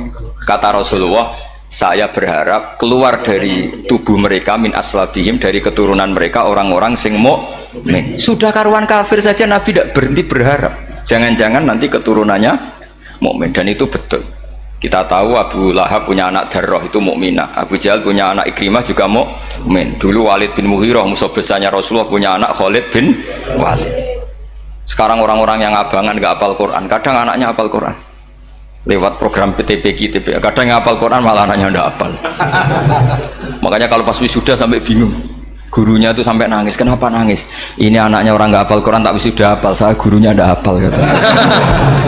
Kata Rasulullah, saya berharap keluar dari tubuh mereka min aslabihim, dari keturunan mereka orang-orang sing mukmin. Sudah karuan kafir saja Nabi tidak berhenti berharap, jangan-jangan nanti keturunannya mukmin. Dan itu betul. Kita tahu Abu Lahab punya anak Darroh itu mukminah, Abu Jahal punya anak Ikrimah juga mukmin. Dulu Walid bin Mughirah musuh besarnya Rasulullah punya anak Khalid bin Walid. Sekarang orang-orang yang abangan gak hafal Quran, kadang anaknya hafal Quran lewat program PTPQ, kadang yang hafal Quran malah anaknya ndak hafal. Makanya kalau pas wisuda sampai bingung, gurunya itu sampai nangis. Kenapa nangis? Ini anaknya orang nggak hafal Quran tak wisuda hafal, saya gurunya ndak hafal kata.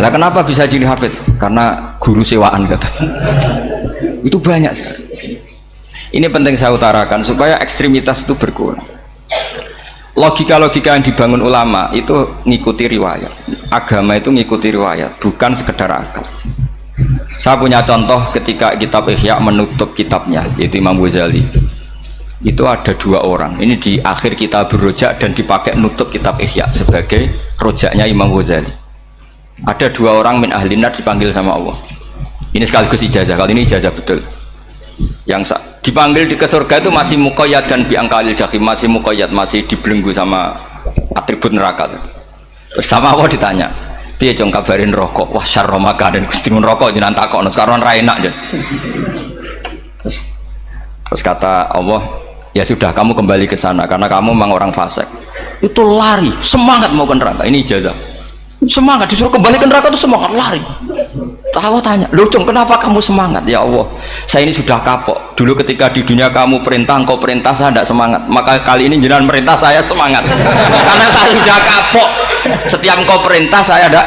Lah kenapa bisa jadi hafid? Karena guru sewaan kata. Itu banyak sekali. Ini penting saya utarakan supaya ekstremitas itu berkurang. Logika-logika yang dibangun ulama itu ngikuti riwayat. Agama itu ngikuti riwayat, bukan sekedar akal. Saya punya contoh ketika kitab Ihya menutup kitabnya, yaitu Imam Ghazali. Itu ada dua orang. Ini di akhir kitab Rojak dan dipakai nutup kitab Ihya sebagai rojaknya Imam Ghazali. Ada dua orang min ahli nar dipanggil sama Allah. Ini sekaligus ijazah. Kali ini ijazah betul. Yang dipanggil di ke surga itu masih muqayyad dan biangkalil jahim, masih muqayyad, masih dibelenggu sama atribut neraka. Terus sama Allah ditanya, piye jong kabarin rokok? Wah syarra makanan Gusti rokok jenengan takokno sekarang ra enak jen. Terus kata Allah, ya sudah kamu kembali ke sana karena kamu memang orang fasik. Itu lari, semangat mau ke neraka. Ini ijazah. Semangat disuruh kembali ke neraka itu semangat lari. Allah tanya, loh dong kenapa kamu semangat? Ya Allah, saya ini sudah kapok. Dulu ketika di dunia kamu perintah, engkau perintah, saya tidak semangat. Maka kali ini jenengan perintah, saya semangat. Karena saya sudah kapok. Setiap engkau perintah, saya ada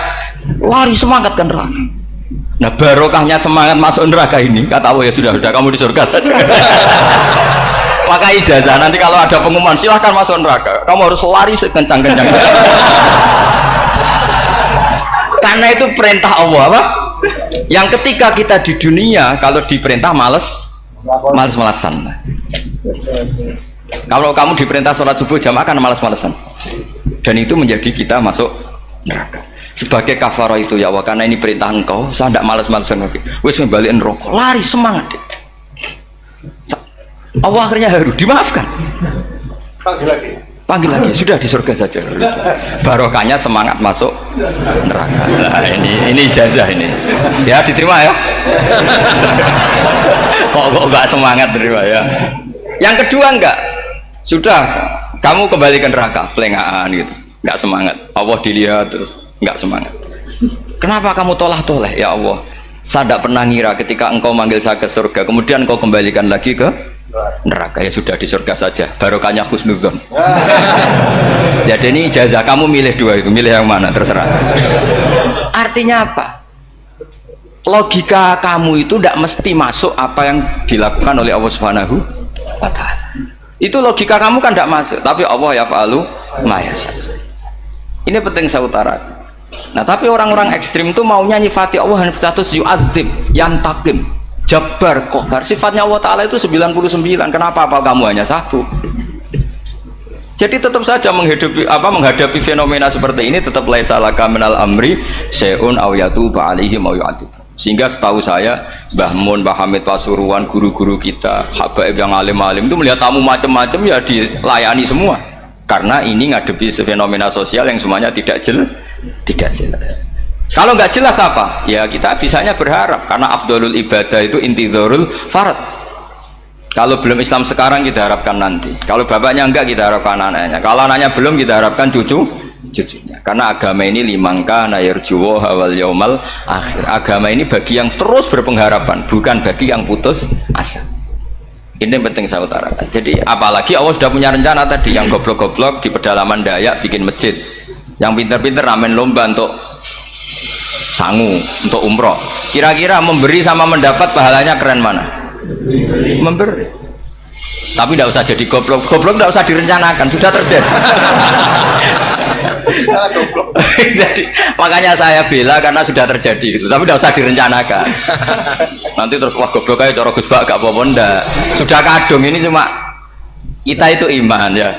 lari semangat ke neraka. Nah barokahnya semangat masuk neraka ini, kata Allah, ya sudah kamu di surga saja. Maka ijazah nanti kalau ada pengumuman silahkan masuk neraka, kamu harus lari sekencang-kencang. Karena itu perintah Allah apa? Yang ketika kita di dunia kalau diperintah males-malesan. Kalau kamu diperintah sholat subuh jamaah kan males-malesan. Dan itu menjadi kita masuk neraka. Sebagai kafarah itu ya Allah, karena ini perintah engkau, saya tidak males-malesan lagi. Wes balikin rokok, lari semangat. Allah akhirnya haru, dimaafkan. Panggil lagi, sudah di surga saja. Barokahnya semangat masuk neraka. Nah, ini ijazah ini. Ya diterima ya. Kok enggak semangat terima ya. Yang kedua enggak. Sudah kamu kembali ke neraka, pelengahan gitu. Enggak semangat. Allah dilihat terus enggak semangat. Kenapa kamu tolah-toleh ya Allah? Saya tidak pernah ngira ketika engkau manggil saya ke surga, kemudian engkau kembalikan lagi ke neraka. Ya sudah di surga saja, barokahnya husnudzon. Jadi ini ijazah, kamu milih dua itu, milih yang mana terserah. Artinya apa? Logika kamu itu tidak mesti masuk apa yang dilakukan oleh Allah Subhanahu wa Ta'ala. Itu logika kamu kan tidak masuk, tapi Allah yaf'alu ma yasha. Ini penting saya utarakan. Nah tapi orang-orang ekstrim itu maunya nyifati Allah dengan status yu'adzib, yantakim, Jabbar, Qahar. Sifatnya Allah Ta'ala itu 99. Kenapa apa kamu hanya satu? Jadi tetap saja menghadapi fenomena seperti ini tetap laisa laka minal amri syai'un aw yatuba alaihim aw yu'adzib. Sehingga setahu saya Mbah Mun, Mbah Hamid Pasuruan, guru-guru kita, habaib yang alim-alim itu melihat tamu macam-macam ya dilayani semua. Karena ini ngadepi fenomena sosial yang semuanya tidak jelas. Kalau nggak jelas apa? Ya kita bisanya berharap karena afdolul ibadah itu intidharul farad. Kalau belum Islam sekarang kita harapkan nanti. Kalau bapaknya enggak kita harapkan anaknya. Kalau anaknya belum kita harapkan cucunya. Karena agama ini limangka nayarjuwo hawal yaumal akhir. Agama ini bagi yang terus berpengharapan, bukan bagi yang putus asa. Ini yang penting saya utarakan. Jadi apalagi Allah sudah punya rencana tadi, yang goblok-goblok di pedalaman Dayak bikin masjid, yang pinter-pinter ramen lomba untuk sangu, untuk umroh. Kira-kira memberi sama mendapat pahalanya keren mana? Memberi. Tapi tidak usah jadi goblok. Goblok tidak usah direncanakan, sudah terjadi. Jadi makanya saya bela karena sudah terjadi gitu. Tapi tidak usah direncanakan. Nanti terus wah goblok aja cara Gus Bak gak apa-apa ndak. Sudah kadung ini cuma kita itu iman ya.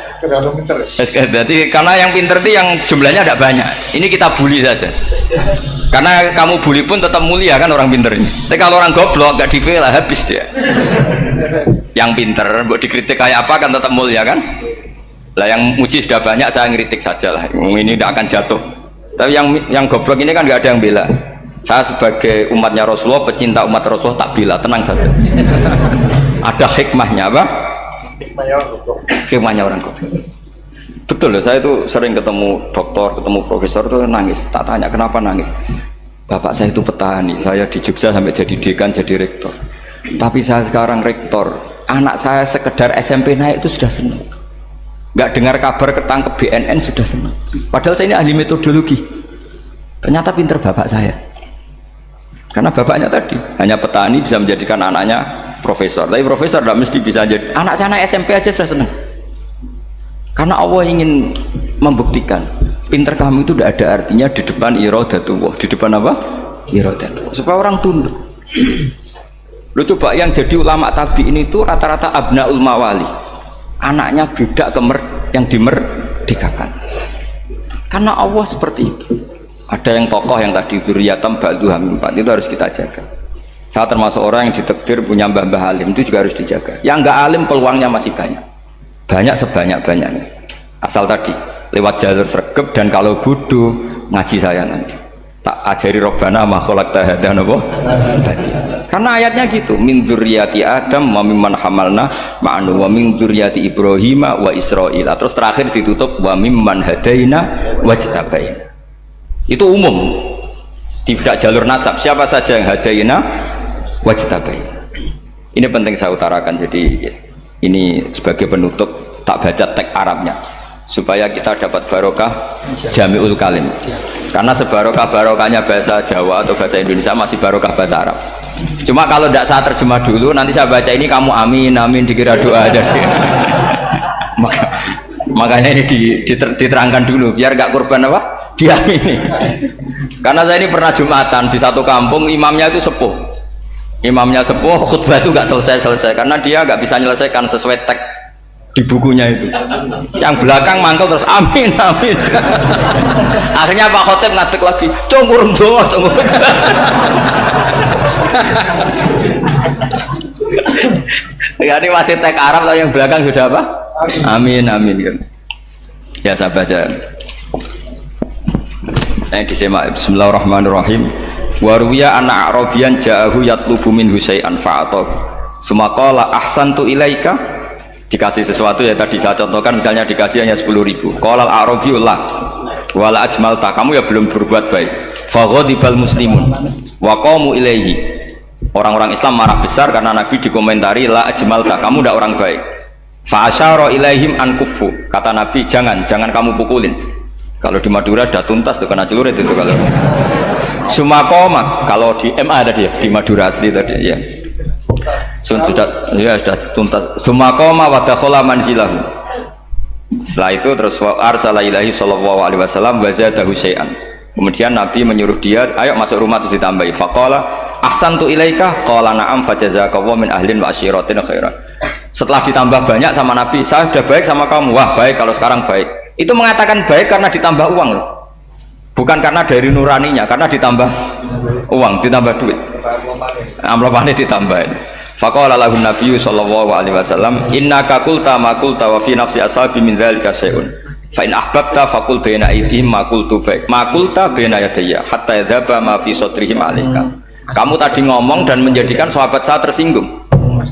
Jadi karena yang pinter itu yang jumlahnya tidak banyak. Ini kita bully saja. Karena kamu bully pun tetap mulia kan orang pinter ini. Tapi kalau orang goblok gak dibela habis dia. Yang pinter buat dikritik kayak apa kan tetap mulia kan. Lah yang muji sudah banyak saya ngeritik saja lah. Ini tidak akan jatuh. Tapi yang goblok ini kan nggak ada yang bela. Saya sebagai umatnya Rasulullah, pecinta umat Rasulullah tak bela, tenang saja. Ada hikmahnya apa? Hikmahnya orang goblok. Betul loh, saya itu sering ketemu dokter, ketemu profesor itu nangis. Tak tanya kenapa nangis. Bapak saya itu petani, saya di Jogja sampai jadi dekan, jadi rektor. Tapi saya sekarang rektor, anak saya sekedar SMP naik itu sudah senang. Nggak dengar kabar ketangkep BNN sudah senang. Padahal saya ini ahli metodologi. Ternyata pinter bapak saya. Karena bapaknya tadi hanya petani bisa menjadikan anaknya profesor. Tapi profesor tidak mesti bisa jadi. Anak saya anak SMP aja sudah senang. Karena Allah ingin membuktikan pinter kamu itu tidak ada artinya di depan iradatullah. Di depan apa? Iradatullah. Supaya orang tunduk. Lu coba yang jadi ulama tabi'in itu rata-rata abnaul mawali. Anaknya budak yang dimerdekakan. Karena Allah seperti itu. Ada yang tokoh yang tadi zuriyatam ba'du hamimpat itu harus kita jaga. Saya termasuk orang yang ditakdir punya mbah-mbah alim, itu juga harus dijaga. Yang enggak alim peluangnya masih banyak. Banyak sebanyak-banyaknya. Asal tadi lewat jalur sregep dan kalau bodoh ngaji saya nanti. Tak ajari robbana ma khalaqta hadza napa? Karena ayatnya gitu, min dzurriyyati Adam wa mimman hamalna ma'anu wa min dzurriyyati Ibrahim wa Israil. Terus terakhir ditutup wa mimman hadaina wajtabaina. Itu umum. Tidak jalur nasab. Siapa saja yang hadaina wajtabaina. Ini penting saya utarakan. Jadi ini sebagai penutup tak baca teks Arabnya supaya kita dapat barokah jami'ul kalim. Karena sebarokah-barokahnya bahasa Jawa atau bahasa Indonesia masih barokah bahasa Arab. Cuma kalau tidak saya terjemah dulu, nanti saya baca ini kamu amin amin dikira doa aja sih. Makanya ini diterangkan dulu biar gak korban apa? Diamini. Karena saya ini pernah Jumatan di satu kampung, imamnya itu sepuh. Imamnya sepuh, khutbah itu gak selesai-selesai karena dia gak bisa menyelesaikan sesuai teks di bukunya itu. Yang belakang mantul terus amin amin. Akhirnya Pak Khotib ngadeg lagi, "Tunggu doa, tunggu." Ya ini masih teks Arab atau yang belakang sudah apa? Amin amin kan. Ya saya baca. Nah, disimak. Bismillahirrahmanirrahim. Wa ruwiya anna a'rabiyan ja'ahu yatlubu min husai'an fa'atahu. Sumaqala ahsantu ilaika. Dikasih sesuatu ya tadi saya contohkan misalnya dikasih hanya 10.000. Qala al-a'rabiyyu la wala ajmalta, kamu ya belum berbuat baik. Faghadibal muslimun wa qamu ilaihi. Orang-orang Islam marah besar karena Nabi dikomentari la ajmalta, kamu tidak orang baik. Fa asyara ilaihim an kuffu. Kata Nabi jangan kamu pukulin. Kalau di Madura sudah tuntas tuh kena celurit itu kalau. Sumakomak kalau di MA tadi ya di Madura asli tadi ya. Sudah tuntas. Sumakoma wa dakhala manzilahu. Setelah itu terus arsala ilahi sallallahu alaihi wasallam wa zadahu syai'an. Kemudian Nabi menyuruh dia, ayo masuk rumah terus ditambahi. Faqala ahsantu ilaika qala na'am fajazakallahu min ahlin wa asyiratin khairan. Setelah ditambah banyak sama Nabi, saya sudah baik sama kamu. Wah, baik kalau sekarang baik. Itu mengatakan baik karena ditambah uang loh. Bukan karena dari nuraninya, karena ditambah uang, ditambah duit. Amplopane ditambahin. Faqala lahu Nabi sallallahu alaihi wasallam, "Innaka qulta ma qulta wa fi nafsi ashabi min dzalika syai'un. Fa in ahbabta faqul baina aydihim ma qultu baik. Ma qulta baina yadayya hatta yadhaba ma fi sadrihim alaika." Kamu tadi ngomong dan menjadikan sahabat saya tersinggung.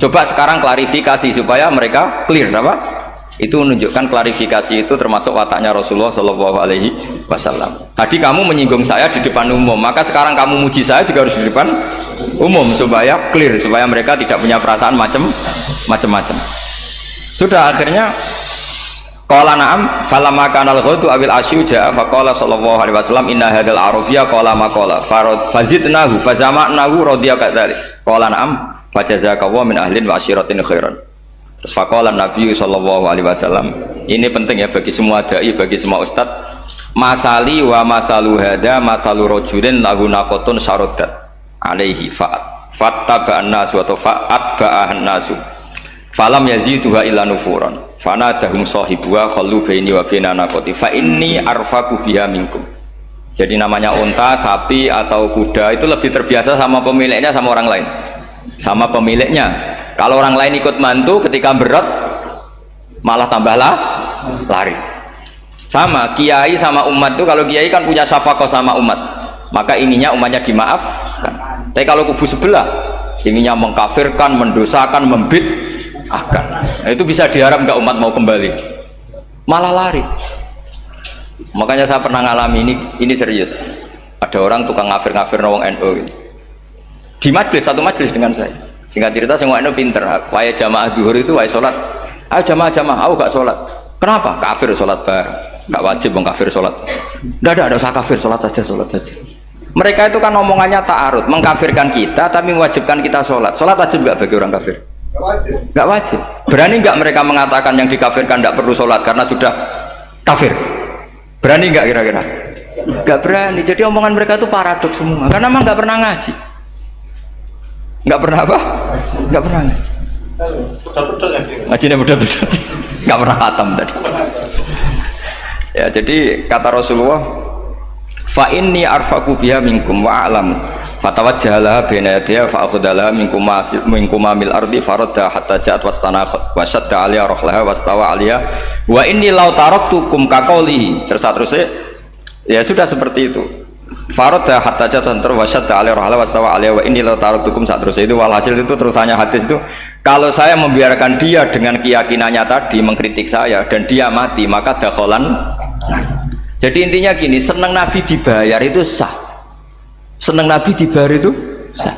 Coba sekarang klarifikasi supaya mereka clear apa? Itu menunjukkan klarifikasi itu termasuk wataknya Rasulullah Shallallahu Alaihi Wasallam. Tadi kamu menyinggung saya di depan umum, maka sekarang kamu muji saya juga harus di depan umum supaya clear, supaya mereka tidak punya perasaan macam-macam. Sudah akhirnya qala na'am falamma kana al-ghadu awil asyu ja'a faqala sallallahu alaihi wasallam inna hadzal arabiyya qala ma qala fazidnahu fazama'nahu radiya kadzalik qala na'am fajazakallahu min ahlin wa asyiratin khairan. Terus faqala Nabi sallallahu alaihi wasallam, ini penting ya bagi semua dai, bagi semua ustaz, masali wa masalu hada masalu rajulin lahu naqatun syaradat alaihi fattaba'an nasu atau fa'atba'an nasu falam yaziduha illa nufuran fanadahum sahibuha khallu baini wa baina naqati fa inni arfaku biha minkum. Jadi namanya unta, sapi atau kuda itu lebih terbiasa sama pemiliknya sama orang lain, sama pemiliknya. Kalau orang lain ikut mantu ketika berat malah tambahlah lari. Sama kiai sama umat tuh, kalau kiai kan punya syafaqah sama umat, maka inginnya umatnya dimaafkan. Tapi kalau kubu sebelah inginnya mengkafirkan, mendosakan, membid'ahkan, nah, itu bisa diharap nggak umat mau kembali, malah lari. Makanya saya pernah ngalami ini serius. Ada orang tukang ngafir-ngafir nawang NU gitu. Di majlis, satu majlis dengan saya. Singkat cerita semua NU pinter, waya jamaah duhur itu waya sholat, ayo jamaah, aku gak sholat. Kenapa? Kafir sholat bareng, gak wajib mengkafir sholat. Tidak usah kafir, sholat saja. Mereka itu kan omongannya ta'arud, mengkafirkan kita tapi mewajibkan kita sholat. Sholat wajib gak bagi orang kafir? Gak wajib. Berani gak mereka mengatakan yang dikafirkan tidak perlu sholat karena sudah kafir? Berani gak kira-kira? Gak berani. Jadi omongan mereka itu paradoks semua, karena memang gak pernah ngaji. Gak pernah apa? Gak pernah ngaji. Ngajinya betul-betul gak pernah khatam tadi. Ya, jadi kata Rasulullah, fa inni arfaku biha minkum wa a'lamu fatawajjalaha baina yadayha fa akhudalaha minkum mil ardi faradda hatta ja'at wastana wa shadda 'alaiha rahlaha wastawa 'alaiha wa inni law taraktukum kaqaulihi. Terus ya sudah seperti itu. Faradda hatta ja'at wa shadda 'alaiha rahlaha wastawa 'alaiha wa inni law taraktukum. Terus itu walhasil itu terusannya hadis itu, kalau saya membiarkan dia dengan keyakinannya tadi mengkritik saya dan dia mati, maka dakholan. Jadi intinya gini, senang Nabi dibayar itu sah. Senang Nabi dibayar itu sah.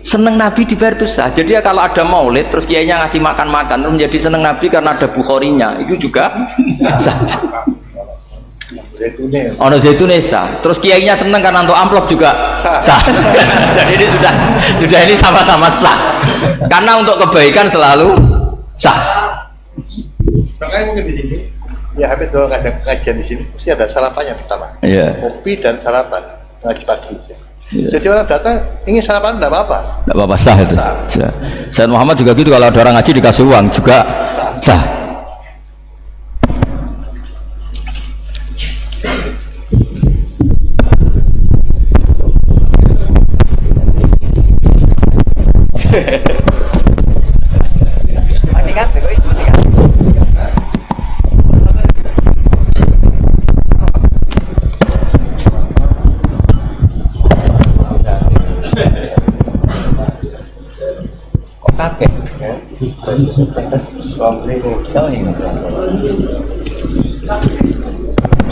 Senang Nabi dibayar itu sah. Jadi ya kalau ada maulid terus kiainya ngasih makan-makan terus menjadi senang Nabi karena ada Bukharinya, itu juga sah. Ono zaitune sah. Terus kiainya senang karena untuk amplop juga sah. Jadi ini sudah ini sama-sama sah. Karena untuk kebaikan selalu sah. Makanya mungkin di sini ya habis kalau kajian di sini mesti ada sarapannya pertama, kopi dan sarapan ngaji pagi. Jadi orang datang ingin sarapan tidak apa-apa. Tidak apa-apa, sah itu. Sayyid Muhammad juga gitu, kalau ada orang ngaji dikasih uang juga sah.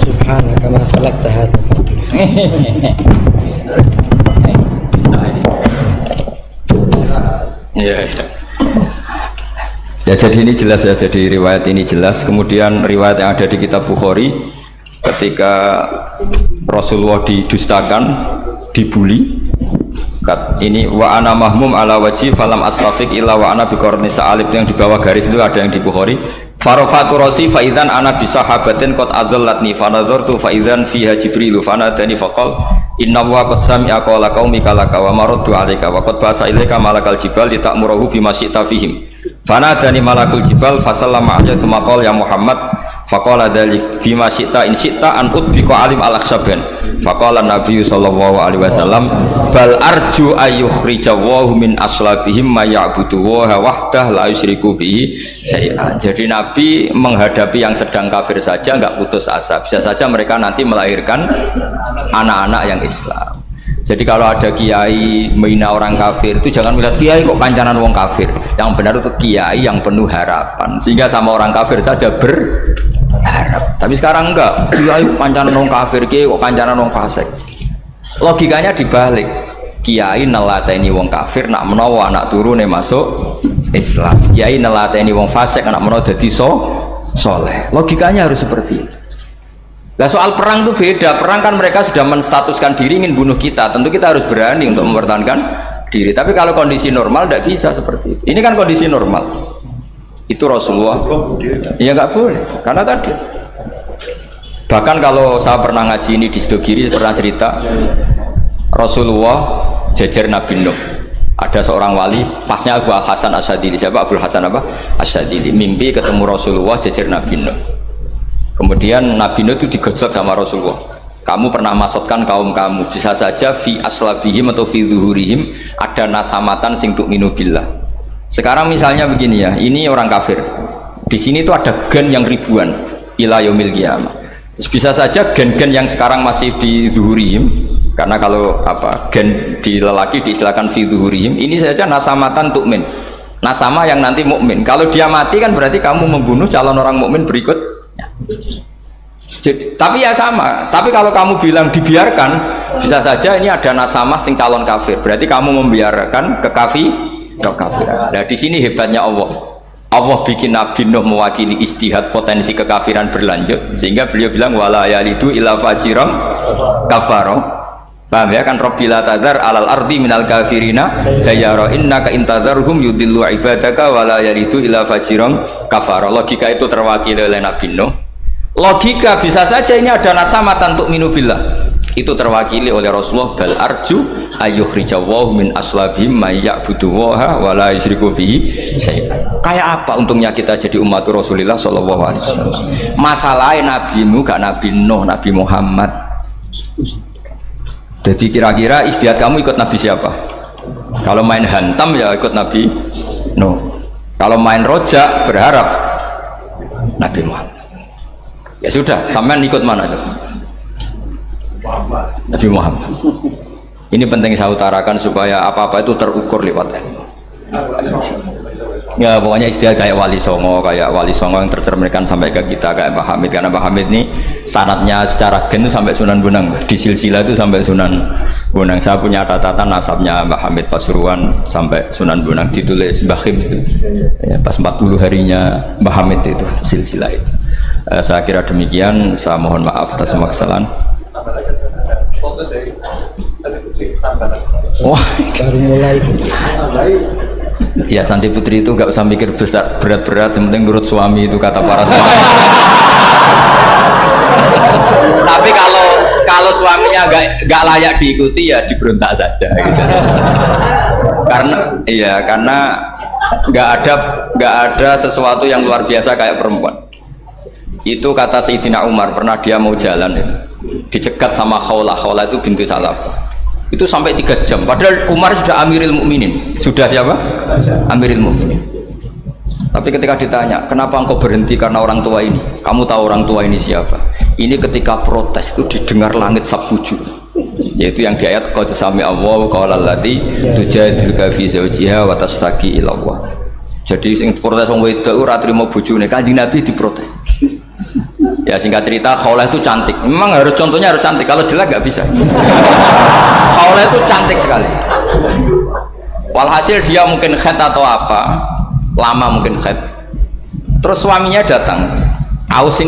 Subhanaka ma khalaqta hadza. Ya, jadi ini jelas ya, jadi riwayat ini jelas. Kemudian riwayat yang ada di kitab Bukhari, ketika Rasulullah didustakan, dibuli, ini wa ana mahmum ala wajhi falam astafiq illa wa ana biqarni sa'alib, yang di bawah garis itu ada yang di Bukhari. Farafatu rasi fa idzan ana bi sahabatin qad adallatni fa nadartu fa idzan fiha jibril fa nadani faqal inna wa qad sami'a qala qaumika laka wa maraddu 'alaika wa qad basa ilaika malakal jibal lita'muruhu bima syi'ta fihim fa nadani malakul jibal fa sallama 'alaihi tsumma qala ya Muhammad faqala dzalik bima syi'ta in syi'ta an udbika alim al-akhsaban faqala Nabi sallallahu alaihi wasallam bal arju ayyukhrijawahu min aslabihim may ya'budu wa wahdah la yusyriku bihi syai'an. Jadi Nabi menghadapi yang sedang kafir saja enggak putus asa, bisa saja mereka nanti melahirkan anak-anak yang Islam. Jadi kalau ada kiai menghina orang kafir itu jangan melihat kiai kok kancanan wong kafir. Yang benar itu kiai yang penuh harapan. Sehingga sama orang kafir saja berharap. Tapi sekarang enggak. Kiai kancanan wong kafir, kiai kok kancanan wong fasik. Logikanya dibalik. Kiai nelateni wong kafir nak menawa anak turune masuk Islam. Kiai nelateni wong fasik nak menawa dadi soleh. Logikanya harus seperti itu. Nah soal perang itu beda. Perang kan mereka sudah menstatuskan diri ingin bunuh kita. Tentu kita harus berani untuk mempertahankan diri. Tapi kalau kondisi normal tidak bisa seperti itu. Ini kan kondisi normal. Itu Rasulullah. Ya nggak boleh. Karena tadi. Bahkan kalau saya pernah ngaji ini di Sidogiri pernah cerita Rasulullah jejer Nabi Nuh. Ada seorang wali, pasnya Abu Hasan Asyadili. Siapa Abu Hasan apa? Asyadili. Mimpi ketemu Rasulullah jejer Nabi Nuh. Kemudian Nabi Nuh itu digojok sama Rasulullah. Kamu pernah maksudkan kaum kamu, bisa saja fi aslabihim atau fi zuhurihim ada nasamatan sing tu'minu billah. Sekarang misalnya begini ya, ini orang kafir. Di sini itu ada gen yang ribuan ila yaumil qiyamah. Bisa saja gen-gen yang sekarang masih di zuhurihim, karena kalau apa gen di lelaki diistilahkan fi zuhurihim, ini saja nasamatan tu'min. Nasama yang nanti mukmin. Kalau dia mati kan berarti kamu membunuh calon orang mukmin berikut. Jadi, tapi ya sama. Tapi kalau kamu bilang dibiarkan, bisa saja ini ada nasamah sing calon kafir. Berarti kamu membiarkan kekafiran. Nah di sini hebatnya Allah. Allah bikin Nabi Nuh mewakili istihad potensi kekafiran berlanjut, sehingga beliau bilang wala yalidu ila fajiram kafaro. Paham ya kan? Rabbi la tadzar alal ardi minal kafirina dayara innaka intadzarhum yudillu ibadaka wala yalidu ila fajiram kafaro. Logika itu terwakili oleh Nabi Nuh. Logika bisa saja ini ada nasamatan untuk minubillah, itu terwakili oleh Rasulullah. Bal arju ayyukhrijawahu min aslabihim may ya'buduwaha wa la yusyriku bihi syai'an. Kayak apa untungnya kita jadi umat Rasulullah sallallahu alaihi wasallam? Masalahnya nabimu gak Nabi Nuh, Nabi Muhammad. Jadi kira-kira istiadat kamu ikut Nabi siapa? Kalau main hantam ya ikut Nabi Nuh. Kalau main rojak berharap Nabi Muhammad. Ya sudah, sampean ikut mana aja? Nabi Muhammad. Ini penting saya utarakan supaya apa-apa itu terukur lewat ilmu. Ya pokoknya istilah kayak Wali Songo yang tercerminkan sampai ke kita kayak Pak Hamid, karena Pak Hamid ini sanadnya secara gen itu sampai Sunan Bonang, di silsilah itu sampai Sunan Bonang. Saya punya catatan nasabnya Pak Hamid Pasuruan sampai Sunan Bonang, ditulis Mbah Khim itu ya, pas 40 harinya Mbah Hamid itu silsilah itu. Saya kira demikian, saya mohon maaf atas semua kesalahan. Wah, baru mulai. Ya Santi Putri itu nggak usah mikir besar berat-berat, yang penting nurut suami, itu kata para suami. Tapi kalau suaminya nggak layak diikuti ya diberontak saja gitu. Karena nggak ada sesuatu yang luar biasa kayak perempuan. Itu kata Sayyidina Umar, pernah dia mau jalan itu dicegat sama Khawlah itu bintu Salaf. Itu sampai 3 jam, padahal Umar sudah Amirul Mukminin. Sudah siapa? Amirul Mukminin. Tapi ketika ditanya, kenapa engkau berhenti karena orang tua ini? Kamu tahu orang tua ini siapa? Ini ketika protes itu didengar langit sabtuju, yaitu yang di ayat qad sami Allahu qala allati tujadiluka fi zawjiha wa tastaqi ila Allah. Jadi sing protes wong wedok ora trimo bojone, Kanjeng Nabi diprotes. Ya singkat cerita, Khawlah itu cantik. Memang contohnya harus cantik. Kalau jelek nggak bisa. Khawlah itu cantik sekali. Walhasil dia mungkin khed atau apa, lama mungkin khed. Terus suaminya datang. Aus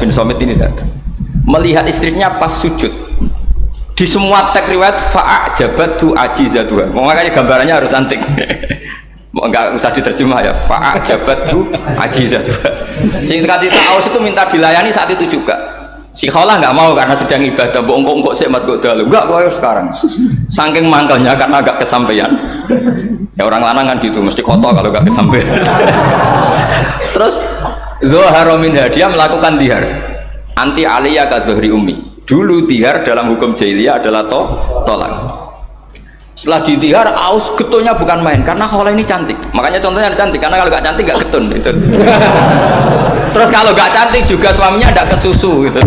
bin Somit ini datang. Melihat istrinya pas sujud. Di semua teks riwayat fa'ajabatu ajizatuha. Makanya gambarannya harus cantik. Enggak usah diterjemah ya, fa'ajabatu ajizatuha. Singkat itu Aus itu minta dilayani saat itu juga. Si Khawlah nggak mau karena sedang ibadah. Bongkok sih mas kok dalu. Enggak kok sekarang. Saking mangkelnya karena agak kesampaian. Ya orang lanang kan gitu, mesti kotor kalau nggak kesampaian. Terus Zuhara minha, dia melakukan dihar. Anti aliyah ka dhuhri ummi. Dulu dihar dalam hukum jahiliyah adalah tolak. Setelah ditihar, Aus getulnya bukan main karena Khawlah ini cantik. Makanya contohnya cantik, karena kalau nggak cantik nggak getun itu. Terus kalau nggak cantik juga suaminya tidak kesusu gitu.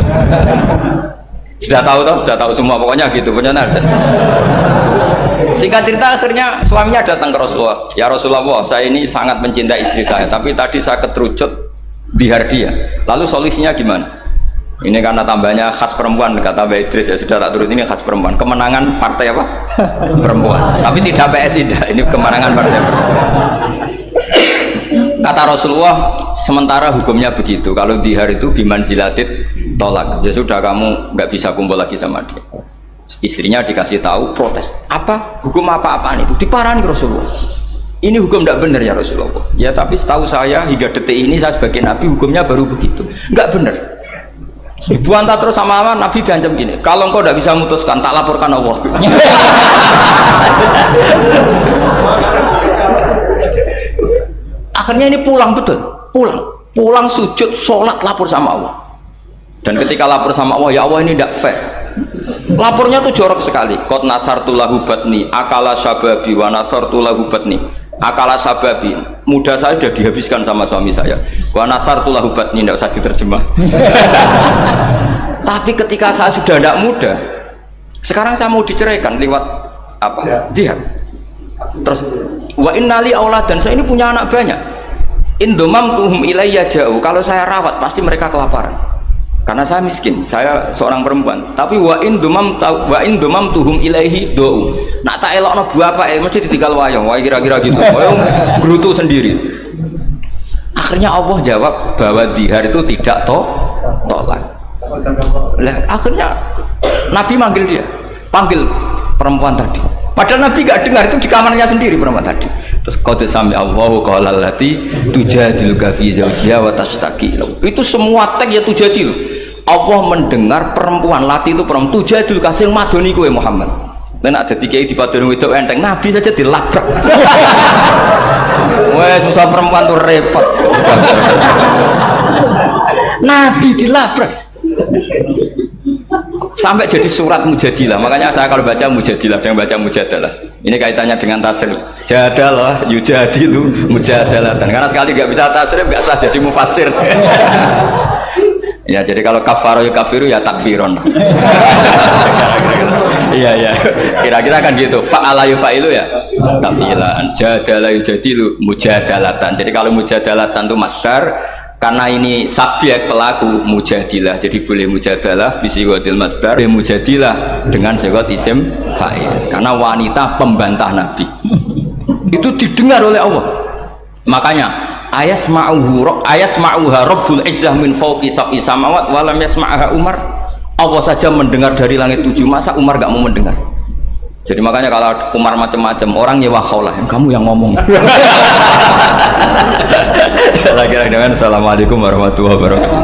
Sudah tahu toh, sudah tahu semua pokoknya gitu punya ada. Singkat cerita akhirnya suaminya datang ke Rasulullah. Ya Rasulullah, saya ini sangat mencintai istri saya, tapi tadi saya keterucut dihar dia. Lalu solusinya gimana? Ini karena tambahnya khas perempuan, kata Mbak Idris, ya sudah tak turut, ini khas perempuan. Kemenangan partai apa? Perempuan. Tapi tidak PSI, ini kemenangan partai perempuan. Kata Rasulullah, sementara hukumnya begitu. Kalau dihar itu bimanzilatit tolak. Ya sudah, kamu nggak bisa kumpul lagi sama dia. Istrinya dikasih tahu, protes. Apa? Hukum apa-apaan itu? Diparahin Rasulullah. Ini hukum tidak benar ya Rasulullah. Ya tapi setahu saya hingga detik ini saya sebagai Nabi hukumnya baru begitu. Nggak benar. Dibantah terus sama Allah, Nabi diancam gini, kalau engkau tidak bisa memutuskan, tak laporkan Allah. Akhirnya ini pulang betul, pulang sujud, sholat, lapor sama Allah. Dan ketika lapor sama Allah, ya Allah ini tidak fair. Lapornya tuh jorok sekali. Qad nasartu lahu batni, akala syababi wa nasartu lahu batni. Akala sababi, muda saya sudah dihabiskan sama suami saya. Wa nasartu lahu batni, tidak usah diterjemah. Tapi ketika saya sudah tidak muda, sekarang saya mau diceraikan lewat apa? Dia. Terus wa innali auladan, saya ini punya anak banyak. Indomam tuhum ilayya jauh. Kalau saya rawat pasti mereka kelaparan. Karena saya miskin, saya seorang perempuan. Tapi wa indomam tuhum ilaihi do. Nak tak elokno bapak mesti ditinggal wayang. Wah kira-kira gitu. Wayang gerutu sendiri. Akhirnya Allah jawab bahwa dihar itu tidak tolak. Lah akhirnya Nabi manggil dia, panggil perempuan tadi. Padahal Nabi gak dengar, itu di kamarnya sendiri perempuan tadi. Terus qad sami Allahu qala allati tujadiluka fi zawjiha wa tashtaki. Itu semua teks ya tujadilu. Allah mendengar perempuan lati itu perempuan tujadil kasih madoni kowe Muhammad. Lan ada dikai dipadoni wedok enteng Nabi saja dilabrak. Wes susah perempuan tuh repot. Nabi dilabrak. Sampai jadi surat Mujadilah. Makanya saya kalau baca Mujadilah dan baca Mujadalah. Ini kaitannya dengan tasrif. Jadalah yujadilu mujadalatan. Karena sekali nggak bisa tasrif nggak sah jadi mufassir. Ya jadi kalau kafaro ya kafiru ya takfiron. Iya kira-kira kan gitu. Fa'ala yufa'ilu ya tafilan. Jadalah yujadilu mujadalatan. Jadi kalau mujadalatan itu maskar, karena ini subjek pelaku mujadilah, jadi boleh mujadalah bisigotil masdar, boleh mujadilah dengan sigot isim fa'il. Karena wanita pembantah Nabi itu didengar oleh Allah. Makanya ayasma'uha Rabbul Izzah min fawqi sab'i samawat walam yasma'aha Umar. Allah saja mendengar dari langit 7, masa Umar gak mau mendengar? Jadi makanya kalau Umar macam-macam orang nyewa khaulah, kamu yang ngomong. Lagi-lagi dengan assalamualaikum warahmatullahi wabarakatuh.